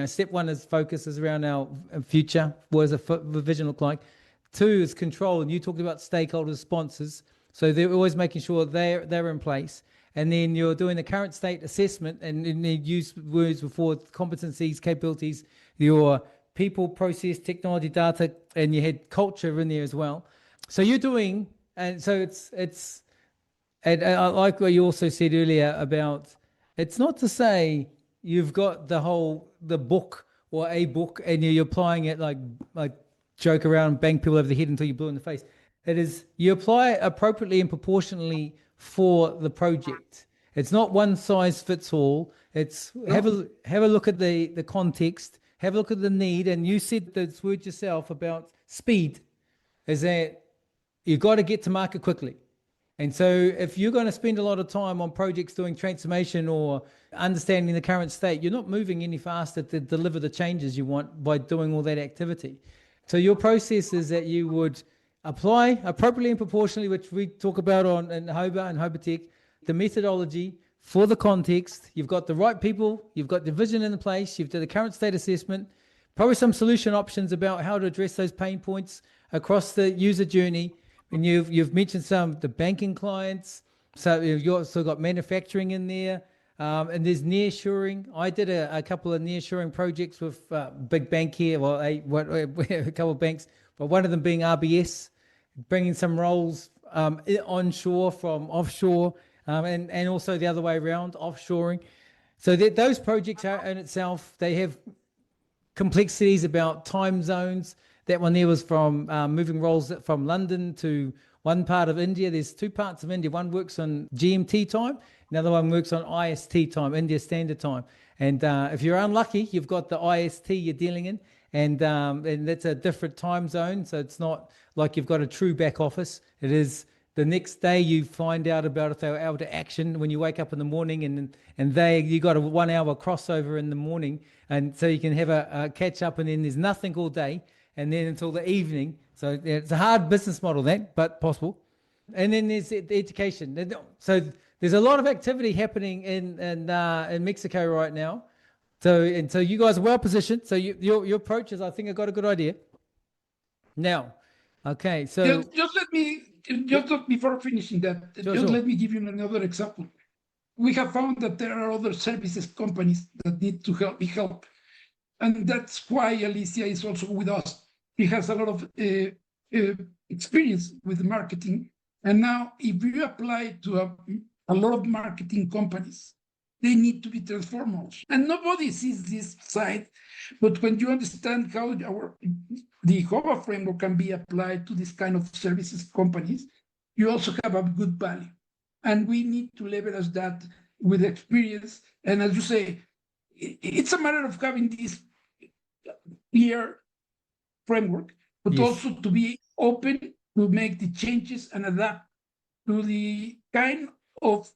step one is focus is around our future. What does the vision look like? 2 is control, and you talked about stakeholders, sponsors. So they're always making sure they're in place. And then you're doing the current state assessment, and you use words before competencies, capabilities, your people, process, technology, data, and you had culture in there as well. So you're doing, and so it's, and I like what you also said earlier about, it's not to say you've got the book or a book and you're applying it like joke around, bang people over the head until you're blue in the face. It is, you apply it appropriately and proportionally for the project. It's not one size fits all. It's have a look at the context, have a look at the need. And you said this word yourself about speed, is that you've got to get to market quickly. And so if you're going to spend a lot of time on projects doing transformation or understanding the current state, you're not moving any faster to deliver the changes you want by doing all that activity. So your process is that you would apply appropriately and proportionally, which we talk about in HOBA and HOBA Tech, the methodology for the context. You've got the right people, you've got the vision in place, you've done the current state assessment, probably some solution options about how to address those pain points across the user journey. And you've mentioned some of the banking clients. So you've also got manufacturing in there. And there's nearshoring. I did a couple of nearshoring projects with big bank here, a couple of banks but one of them being RBS, bringing some roles onshore from offshore, and also the other way around, offshoring. So those projects are in itself, they have complexities about time zones. That one there was from moving roles from London to one part of India. There's two parts of India. One works on GMT time, another one works on IST time, India Standard Time. And if you're unlucky, you've got the IST you're dealing in, and that's a different time zone. So it's not like you've got a true back office. It is the next day you find out about if they were able to action when you wake up in the morning, and you got a 1 hour crossover in the morning, and so you can have a catch up, and then there's nothing all day, and then until the evening. So it's a hard business model, but possible. And then there's the education. So there's a lot of activity happening in Mexico right now. So you guys are well positioned. So your approach is, I think I got a good idea. Now, okay, so just before finishing that, Sure. let me give you another example. We have found that there are other services companies that need to be helped, and that's why Alicia is also with us. She has a lot of experience with marketing, and now if you apply to a lot of marketing companies, they need to be transformers, and nobody sees this side. But when you understand how the HOBA framework can be applied to this kind of services companies, you also have a good value. And we need to leverage that with experience. And as you say, it's a matter of having this clear framework, but Yes. also to be open to make the changes and adapt to the kind of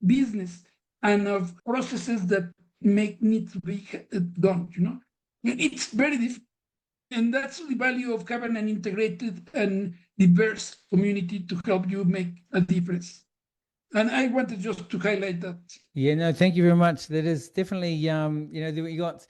business and of processes that need to be done. It's very difficult. And that's the value of having an integrated and diverse community to help you make a difference. And I wanted just to highlight that. yeah, no, thank you very much. That is definitely, you got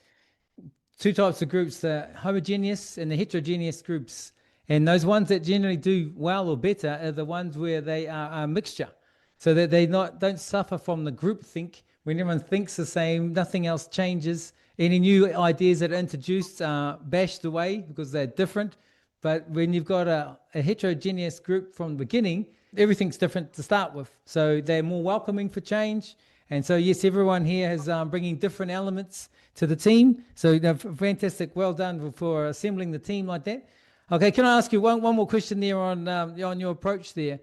two types of groups, the homogeneous and the heterogeneous groups. And those ones that generally do well or better are the ones where they are a mixture, so that they don't suffer from the group think. When everyone thinks the same, nothing else changes. Any new ideas that are introduced are bashed away because they're different. But when you've got a heterogeneous group from the beginning, everything's different to start with. So they're more welcoming for change. And so, yes, everyone here is bringing different elements to the team. So fantastic. Well done for assembling the team like that. Okay, can I ask you one more question there on your approach there?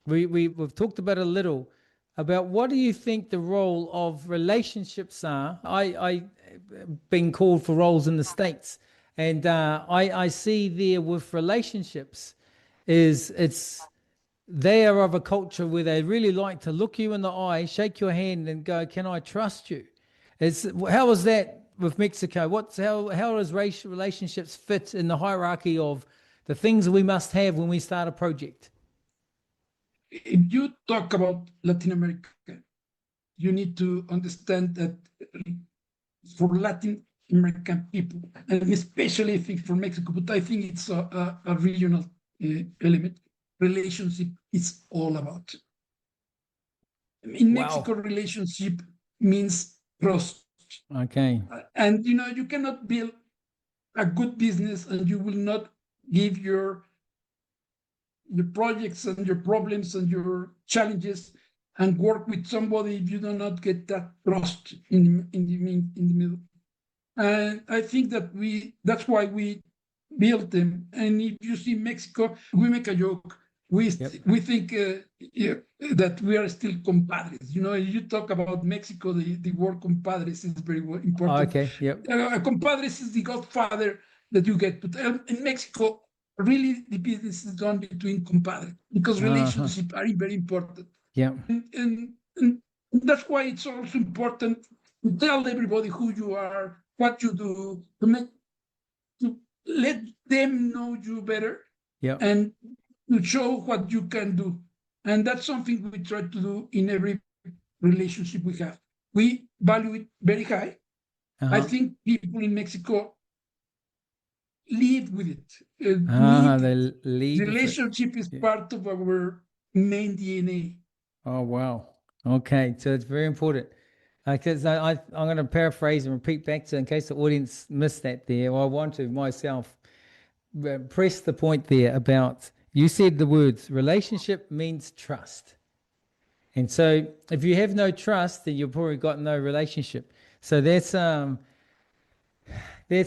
We've talked about it a little, about what do you think the role of relationships are? I been called for roles in the States, and I see there with relationships they are of a culture where they really like to look you in the eye, shake your hand, and go, "Can I trust you?" How is that with Mexico? How does race relationships fit in the hierarchy of the things that we must have when we start a project? If you talk about Latin America, you need to understand that for Latin American people, and especially I think for Mexico, but I think it's a regional element, relationship is all about. In Mexico, relationship means trust. Okay. And you cannot build a good business and you will not give your projects and your problems and your challenges and work with somebody if you do not get that trust in the middle. And I think that's why we built them. And if you see Mexico, we make a joke. We think that we are still compadres. You talk about Mexico, the word compadres is very important. Okay, yep. Compadres is the godfather that you get. But in Mexico, really the business is done between compadres because relationships are very important. Yeah. And that's why it's also important to tell everybody who you are, what you do, to let them know you better. Yeah. And to show what you can do. And that's something we try to do in every relationship we have. We value it very high. I think people in Mexico live with it. The relationship is part of our main DNA. Oh, wow. Okay, so it's very important. Because I'm going to paraphrase and repeat back to, in case the audience missed that there, or I want to myself. press the point there about, you said the words, relationship means trust. And so if you have no trust, then you've probably got no relationship. So that's I'm going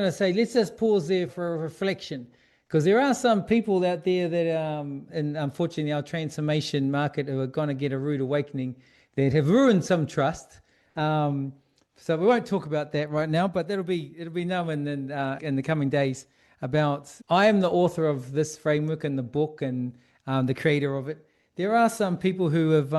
to say, let's just pause there for a reflection, because there are some people out there that, and unfortunately our transformation market, who are going to get a rude awakening, that have ruined some trust. So we won't talk about that right now, but it'll be known in the coming days. I am the author of this framework and the book, and the creator of it. There are some people who have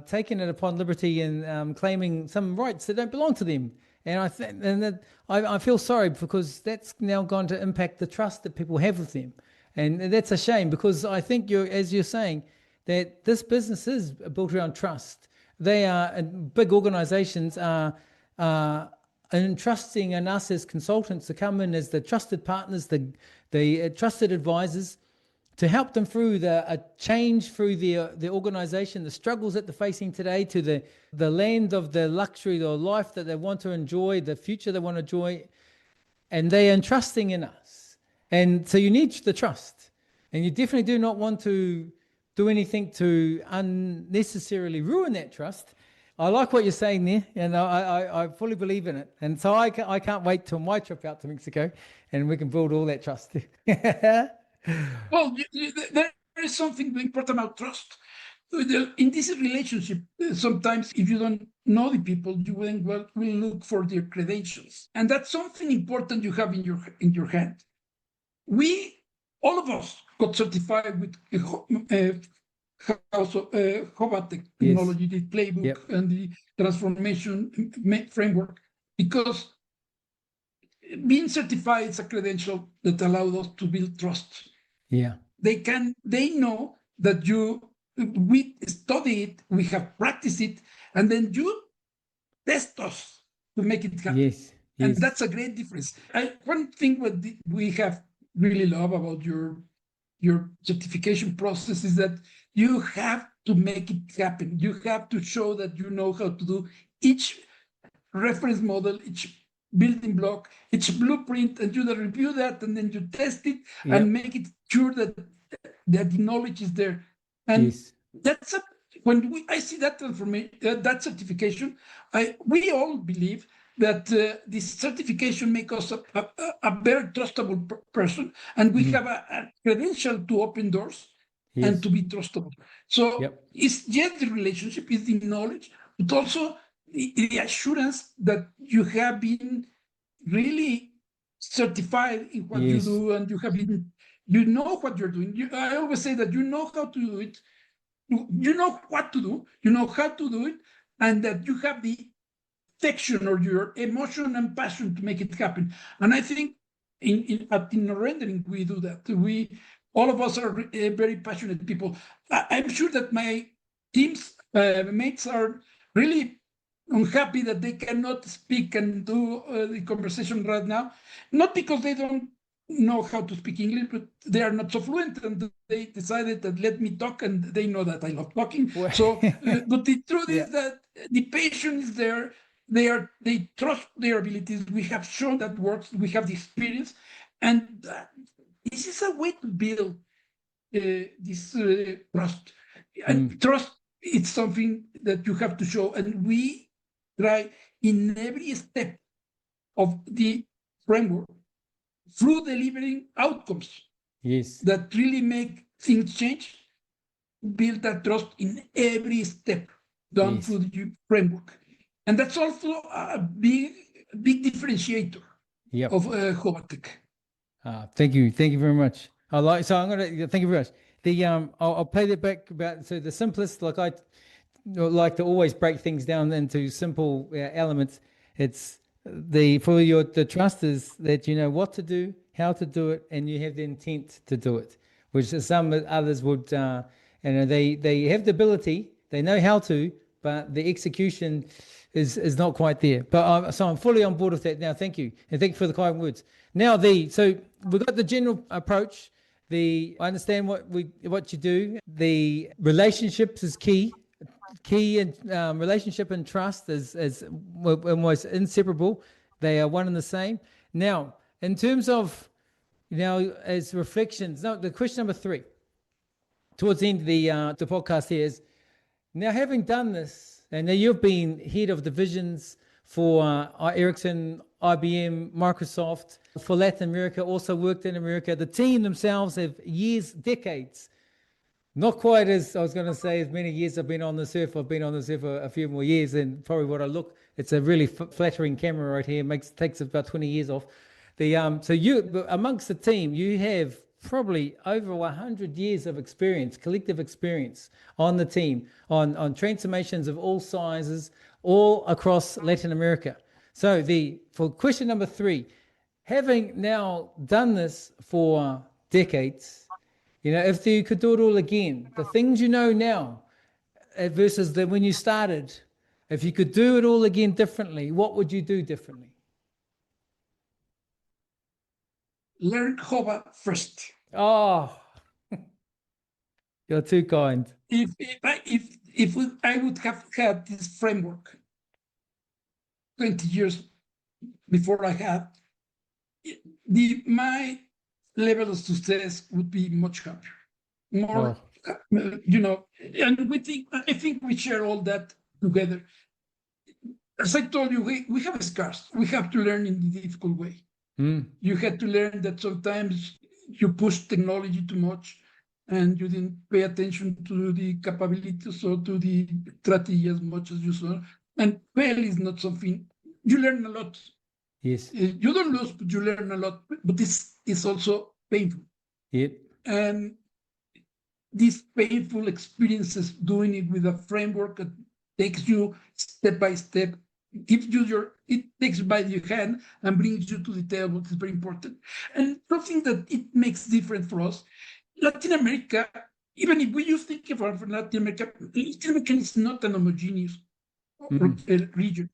taken it upon liberty and claiming some rights that don't belong to them. And I feel sorry, because that's now going to impact the trust that people have with them. And that's a shame, because I think as you're saying, that this business is built around trust. Big organizations are entrusting in us as consultants to come in as the trusted partners, the trusted advisors, to help them through a change through the organization, the struggles that they're facing today, to the land of the luxury, the life that they want to enjoy, the future they want to enjoy, and they are entrusting in us. And so you need the trust, and you definitely do not want to do anything to unnecessarily ruin that trust. I like what you're saying there, and I fully believe in it. And so I can't wait till my trip out to Mexico, and we can build all that trust. Well, there is something important about trust. In this relationship, sometimes if you don't know the people, you will look for their credentials, and that's something important you have in your hand. All of us got certified with HOBA Tech technology, the playbook, and the transformation framework, because being certified is a credential that allows us to build trust. Yeah, they know that we study it, we have practiced it, and then you test us to make it happen. Yes. And that's a great difference. One thing what we have really love about your certification process is that you have to make it happen. You have to show that you know how to do each reference model, each building block, each blueprint, and you review that, and then you test it and make it sure that the knowledge is there. And that's when I see that that certification, we all believe that this certification makes us a very trustable person, and we have a credential to open doors and to be trustable. So it's the relationship, is the knowledge, but also the assurance that you have been really certified in what you do, and you know what you're doing. I always say that you know how to do it, you know what to do, you know how to do it, and that you have the affection or your emotion and passion to make it happen. And I think at Innorendering we do that. All of us are very passionate people. I'm sure that my team's mates are really unhappy that they cannot speak and do the conversation right now, not because they don't know how to speak English, but they are not so fluent, and they decided that let me talk, and they know that I love talking. So, but the truth is that the passion is there. They trust their abilities. We have shown that works. We have the experience, and this is a way to build this trust. And trust, it's something that you have to show, and we try in every step of the framework through delivering outcomes that really make things change, build that trust in every step done through the framework. And that's also a big differentiator of HOBA Tech. Thank you very much. I'm going to thank you very much. I'll play that back about, so the simplest, like I like to always break things down into simple elements. It's the trust is that you know what to do, how to do it, and you have the intent to do it, which some others would, they have the ability, they know how to, but the execution is not quite there. But so I'm fully on board with that now. Thank you, and thank you for the kind words. Now so we've got the general approach. I understand what you do. The relationships is key and relationship and trust is almost inseparable. They are one and the same. Now, in terms of, as reflections, no, the question number 3, towards the end of the podcast here is, now having done this, and now you've been head of divisions for Ericsson, IBM, Microsoft, for Latin America, also worked in America. The team themselves have years, decades, not quite as, I was going to say, as many years I've been on this earth. I've been on this earth for a few more years, and probably what I look, it's a really flattering camera right here, takes about 20 years off. So you, amongst the team, you have probably over 100 years of experience, collective experience on the team, on transformations of all sizes, all across Latin America. So for question number 3, having now done this for decades, if you could do it all again, the things you know now versus when you started, if you could do it all again differently, what would you do differently? Learn HOBA first. Oh, you're too kind. If I would have had this framework 20 years before I had, my level of success would be much higher. More, and I think we share all that together. As I told you, we have scars. We have to learn in the difficult way. You had to learn that sometimes you push technology too much and you didn't pay attention to the capabilities or to the strategy as much as you saw. And fail is not something, you learn a lot. Yes. You don't lose, but you learn a lot. But this is also painful. Yep. And these painful experiences, doing it with a framework that takes you step by step, it takes you by your hand and brings you to the table. It's very important. And something that it makes different for us, Latin America, even if we just think about Latin America is not an homogeneous region.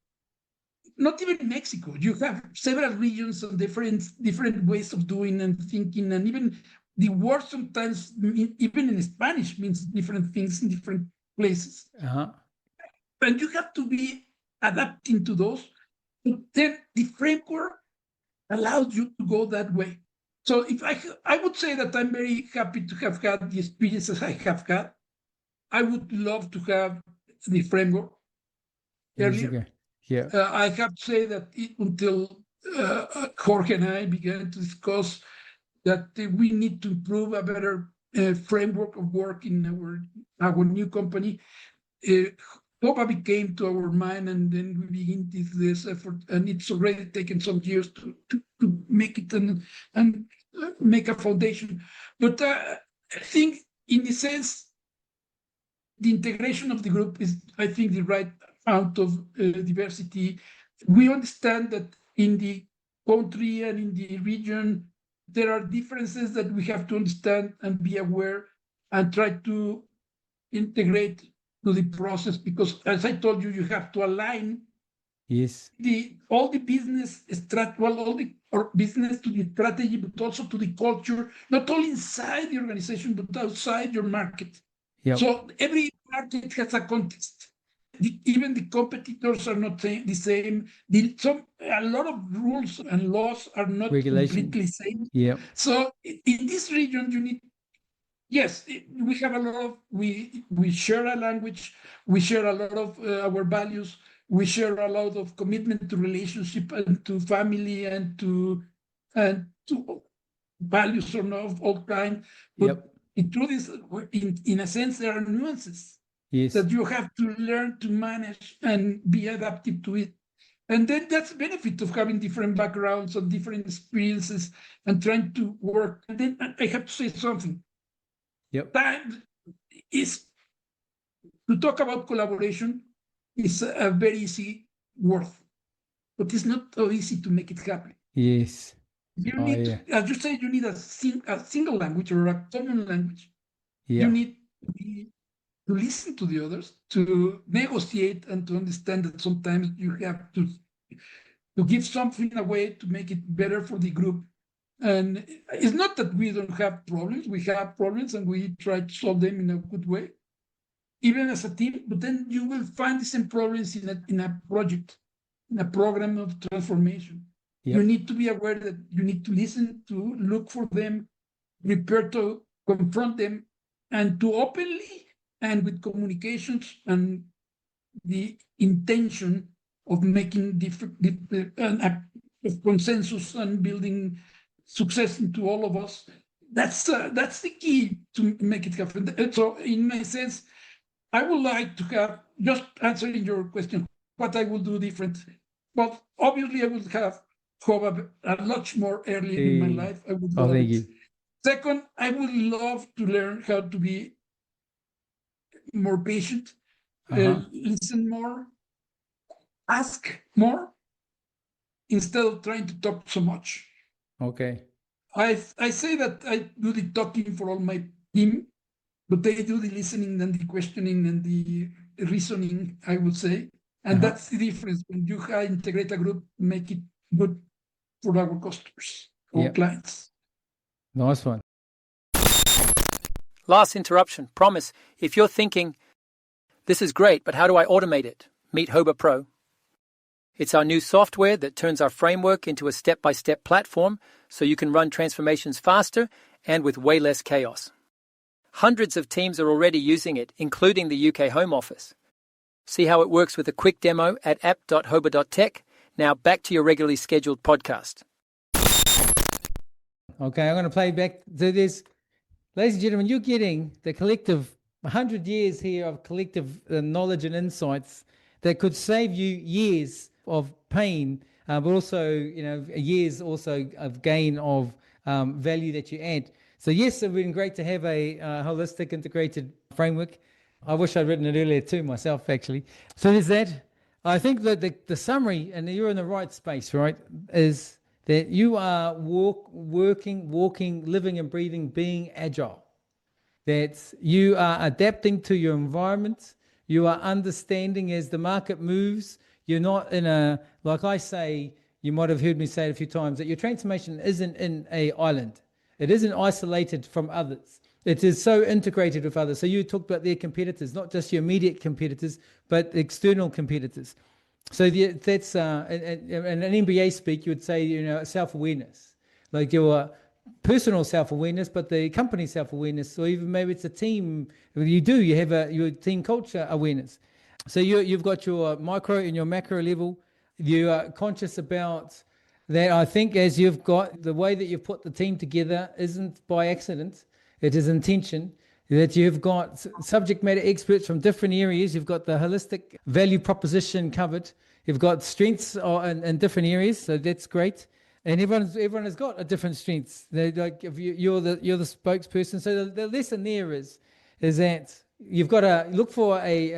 Not even Mexico. You have several regions and different ways of doing and thinking, and even the word sometimes, even in Spanish, means different things in different places. And you have to be adapting to those. But then the framework allows you to go that way. So if I would say that I'm very happy to have had the experiences I have had. I would love to have the framework earlier. Yeah. I have to say that until Jorge and I began to discuss that we need to improve a better framework of work in our new company, HOBA came to our mind, and then we begin this effort, and it's already taken some years to make it and make a foundation. But I think, in the sense, the integration of the group is, I think, the right amount of diversity. We understand that in the country and in the region, there are differences that we have to understand and be aware and try to integrate to the process, because as I told you, you have to align all the business business to the strategy, but also to the culture, not only inside the organization, but outside your market. So every market has a context. Even the competitors are not the same. A lot of rules and laws are not completely same. So in this region, you need. Yes, we have a lot of, we share a language, we share a lot of our values, we share a lot of commitment to relationship and to family and to values of all kinds. But the truth is, in a sense, there are nuances that you have to learn to manage and be adaptive to it. And then that's the benefit of having different backgrounds and different experiences and trying to work. And then I have to say something. Time is, to talk about collaboration is a very easy word, but it's not so easy to make it happen. You need, as you say, you need a single language or a common language. You need to listen to the others, to negotiate, and to understand that sometimes you have to give something away to make it better for the group. And it's not that we don't have problems. We have problems, and we try to solve them in a good way, even as a team. But then you will find the same problems in a project, in a program of transformation. You need to be aware that you need to listen, to look for them, prepare to confront them, and to openly and with communications and the intention of making of consensus and building success into all of us. That's the key to make it happen. So in my sense, I would like to have, just answering your question, what I will do different. But obviously I will have HOBA a lot more early in my life. I would love it. Second, I would love to learn how to be more patient, listen more, ask more, instead of trying to talk so much. Okay. I say that I do the talking for all my team, but they do the listening and the questioning and the reasoning, I would say. And that's the difference. When you integrate a group, make it good for our customers or clients. Nice one. Last interruption. Promise. If you're thinking, this is great, but how do I automate it? Meet HOBA Pro. It's our new software that turns our framework into a step-by-step platform so you can run transformations faster and with way less chaos. Hundreds of teams are already using it, including the UK Home Office. See how it works with a quick demo at app.hoba.tech. Now back to your regularly scheduled podcast. Okay, I'm going to play back to this. Ladies and gentlemen, you're getting the collective 100 years here of collective knowledge and insights that could save you years of pain, but also, years also of gain of value that you add. So yes, it's been great to have a holistic integrated framework. I wish I'd written it earlier too myself, actually. So there's that. I think that the summary, and you're in the right space, right, is that you are walking, living and breathing, being agile. That you are adapting to your environment. You are understanding as the market moves. You're not in a, like I say, you might have heard me say it a few times, that your transformation isn't in an island. It isn't isolated from others. It is so integrated with others. So you talked about their competitors, not just your immediate competitors, but external competitors. So that's, in an MBA speak, you would say, self-awareness, like your personal self-awareness, but the company self-awareness, or even maybe it's a team. You have your team culture awareness. So you've got your micro and your macro level. You are conscious about that. I think as you've got the way that you've put the team together isn't by accident. It is intention. That you've got subject matter experts from different areas. You've got the holistic value proposition covered. You've got strengths in different areas, so that's great. And everyone has got a different strengths. Like if you're the spokesperson. So the lesson there is that you've got to look for a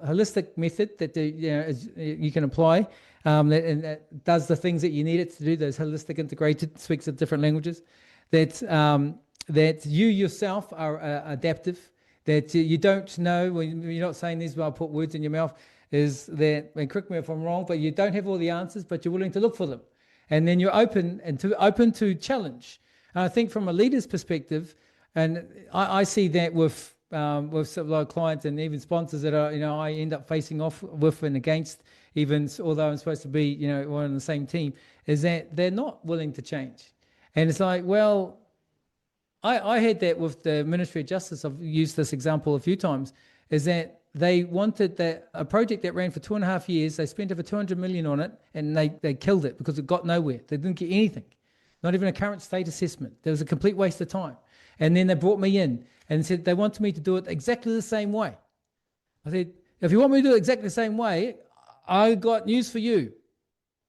holistic method that you can apply, that does the things that you need it to do. Those holistic integrated, speaks of different languages. That you yourself are adaptive, that you don't know, when you're not saying this, but I'll put words in your mouth, is that, and correct me if I'm wrong, but you don't have all the answers, but you're willing to look for them. And then you're open to challenge. And I think from a leader's perspective, and I see that with some of our clients and even sponsors that are, I end up facing off with and against, even although I'm supposed to be, one on the same team, is that they're not willing to change. And it's like, well, I had that with the Ministry of Justice. I've used this example a few times, is that they wanted a project that ran for 2.5 years. They spent over 200 million on it, and they killed it because it got nowhere. They didn't get anything, not even a current state assessment. There was a complete waste of time. And then they brought me in and said they wanted me to do it exactly the same way. I said, if you want me to do it exactly the same way, I got news for you.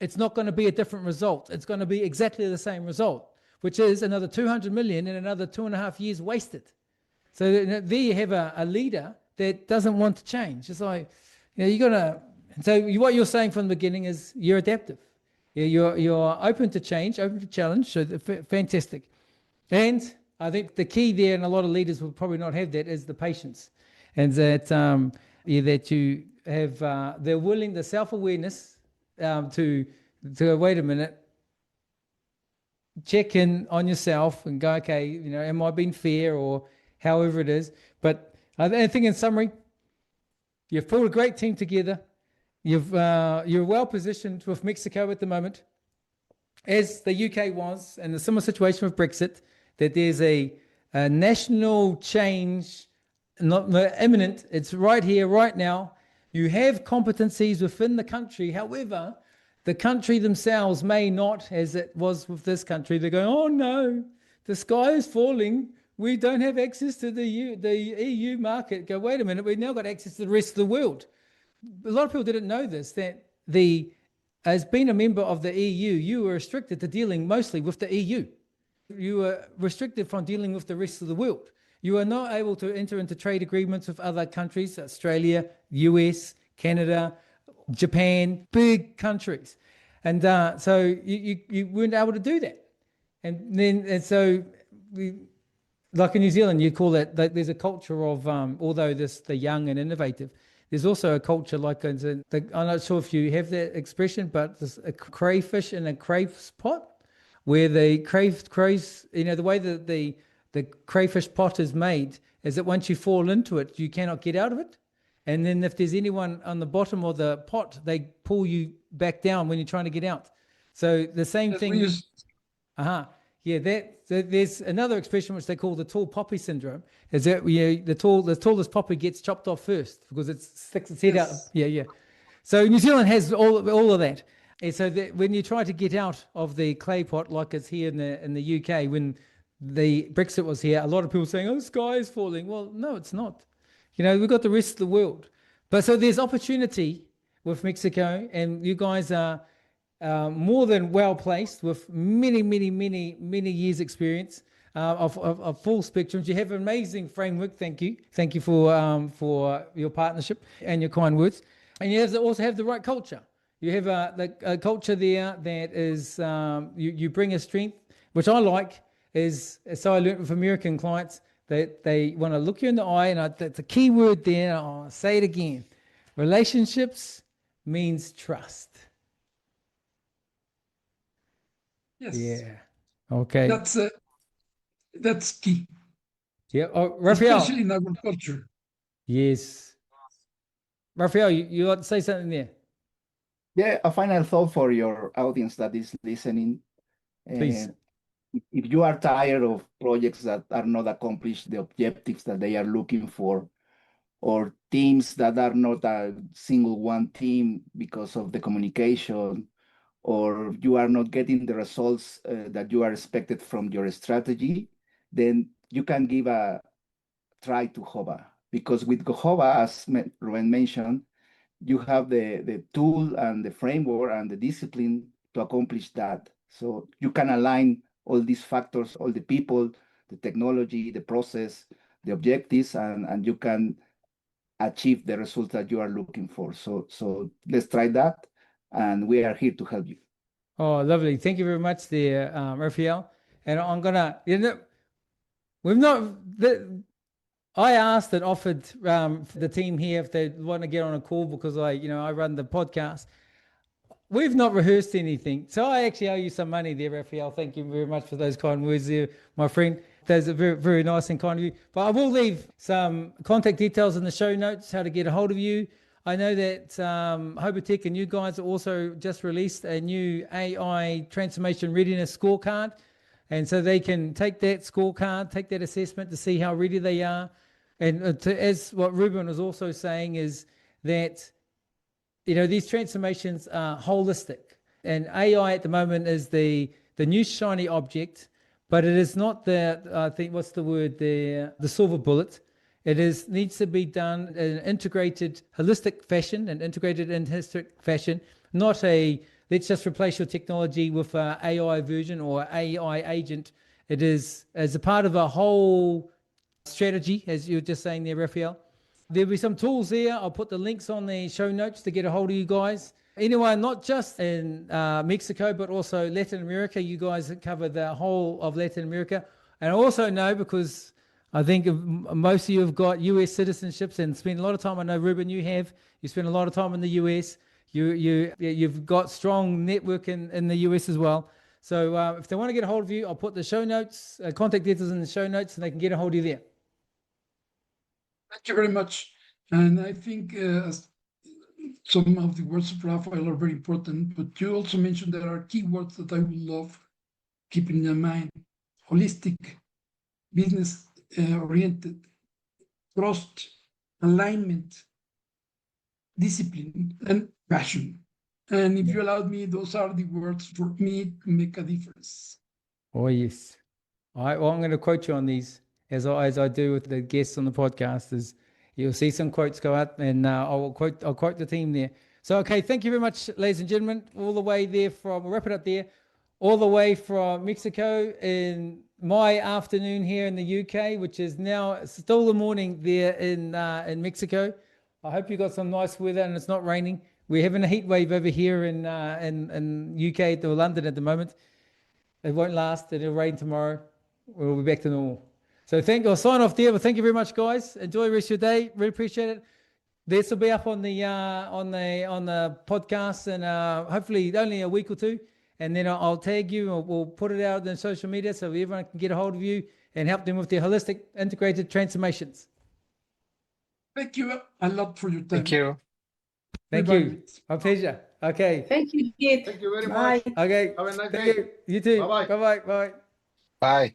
It's not going to be a different result. It's going to be exactly the same result, which is another 200 million and another 2.5 years wasted. So there you have a leader that doesn't want to change. It's like, you're going to, so what you're saying from the beginning is you're adaptive. You're open to change, open to challenge, so fantastic. And I think the key there, and a lot of leaders will probably not have that, is the patience. And that, that you have, they're willing, the self-awareness to wait a minute, check in on yourself and go, okay, am I being fair, or however it is. But I think in summary, you've pulled a great team together. You're well positioned with Mexico at the moment. as the UK was, in a similar situation with Brexit, that there's a national change, not imminent. It's right here, right now. You have competencies within the country. However, the country themselves may not, as it was with this country. They're going, oh no, the sky is falling. We don't have access to the EU market. Go, wait a minute, we've now got access to the rest of the world. A lot of people didn't know this, that as being a member of the EU, you were restricted to dealing mostly with the EU. You were restricted from dealing with the rest of the world. You are not able to enter into trade agreements with other countries, Australia, US, Canada, Japan, big countries. And so you weren't able to do that. And so like in New Zealand, you call that there's a culture of, although the young and innovative, there's also a culture like, I'm not sure if you have that expression, but there's a crayfish in a crayfish pot, where the crays, the way that the crayfish pot is made is that once you fall into it, you cannot get out of it. And then if there's anyone on the bottom of the pot, they pull you back down when you're trying to get out. So the same thing. Yeah, there's another expression which they call the tall poppy syndrome, is that the tallest poppy gets chopped off first because it sticks its head out. Yeah. So New Zealand has all of that. And so that when you try to get out of the clay pot, like it's here in the UK, when the Brexit was here, a lot of people saying, oh, the sky is falling. Well, no, it's not. We've got the rest of the world. But so there's opportunity with Mexico, and you guys are more than well placed with many years experience of full spectrums. You have an amazing framework. Thank you for your partnership and your kind words. And you also have the right culture. You have a culture there that is you bring a strength, which I like. So I learned with American clients that they want to look you in the eye, and that's a key word there. I'll say it again. Relationships means trust. Yes. Yeah. Okay. That's key. Yeah. Oh, Rafael. Especially in agriculture. Yes. Rafael, you want to say something there? Yeah, a final thought for your audience that is listening. Please. If you are tired of projects that are not accomplished, the objectives that they are looking for, or teams that are not a single one team because of the communication, or you are not getting the results that you are expected from your strategy, then you can give a try to HOBA. Because with HOBA, as Ruben mentioned, you have the tool and the framework and the discipline to accomplish that. So you can align all these factors, all the people, the technology, the process, the objectives, and you can achieve the results that you are looking for. So let's try that, and we are here to help you. Oh, lovely. Thank you very much there, Rafael. And I'm gonna, I asked and offered the team here if they want to get on a call because I run the podcast. We've not rehearsed anything. So I actually owe you some money there, Rafael. Thank you very much for those kind words there, my friend. Those are very, very nice and kind of you. But I will leave some contact details in the show notes, how to get a hold of you. I know that HOBA Tech and you guys also just released a new AI transformation readiness scorecard. And so they can take that scorecard, take that assessment to see how ready they are. And as what Ruben was also saying is that these transformations are holistic, and AI at the moment is the new shiny object, but it is not the silver bullet. It needs to be done in an integrated, holistic fashion, not let's just replace your technology with an AI version or AI agent. It is as a part of a whole strategy, as you were just saying there, Rafael. There'll be some tools there. I'll put the links on the show notes to get a hold of you guys. Anyone, not just in Mexico, but also Latin America. You guys cover the whole of Latin America. And I also know, because I think most of you have got US citizenships and spend a lot of time. I know, Ruben, you spend a lot of time in the US. You've got strong network in the US as well. So if they want to get a hold of you, I'll put the show notes, contact details in the show notes, and they can get a hold of you there. Thank you very much. And I think some of the words of Rafael are very important, but you also mentioned there are keywords that I would love keeping in mind: holistic, business oriented, trust, alignment, discipline, and passion. And if you allowed me, those are the words for me to make a difference. Oh, yes. I'm going to quote you on these as I do with the guests on the podcast. Is you'll see some quotes go out, and I'll quote the team there. So, okay, thank you very much, ladies and gentlemen, all the way there from, we'll wrap it up there, all the way from Mexico in my afternoon here in the UK, which is now still the morning there in Mexico. I hope you got some nice weather and it's not raining. We're having a heat wave over here in UK or London at the moment. It won't last. It'll rain tomorrow. We'll be back to normal. So I'll sign off there. But thank you very much, guys. Enjoy the rest of your day. Really appreciate it. This will be up on the podcast, and hopefully only a week or two. And then I'll tag you, or we'll put it out on social media so everyone can get a hold of you and help them with their holistic, integrated transformations. Thank you a lot for your time. Thank you. Thank you. My pleasure. Okay. Thank you, Keith. Thank you very Bye. much. Okay. Have a nice Thank day. you. You too. Bye-bye. Bye-bye. Bye. Bye.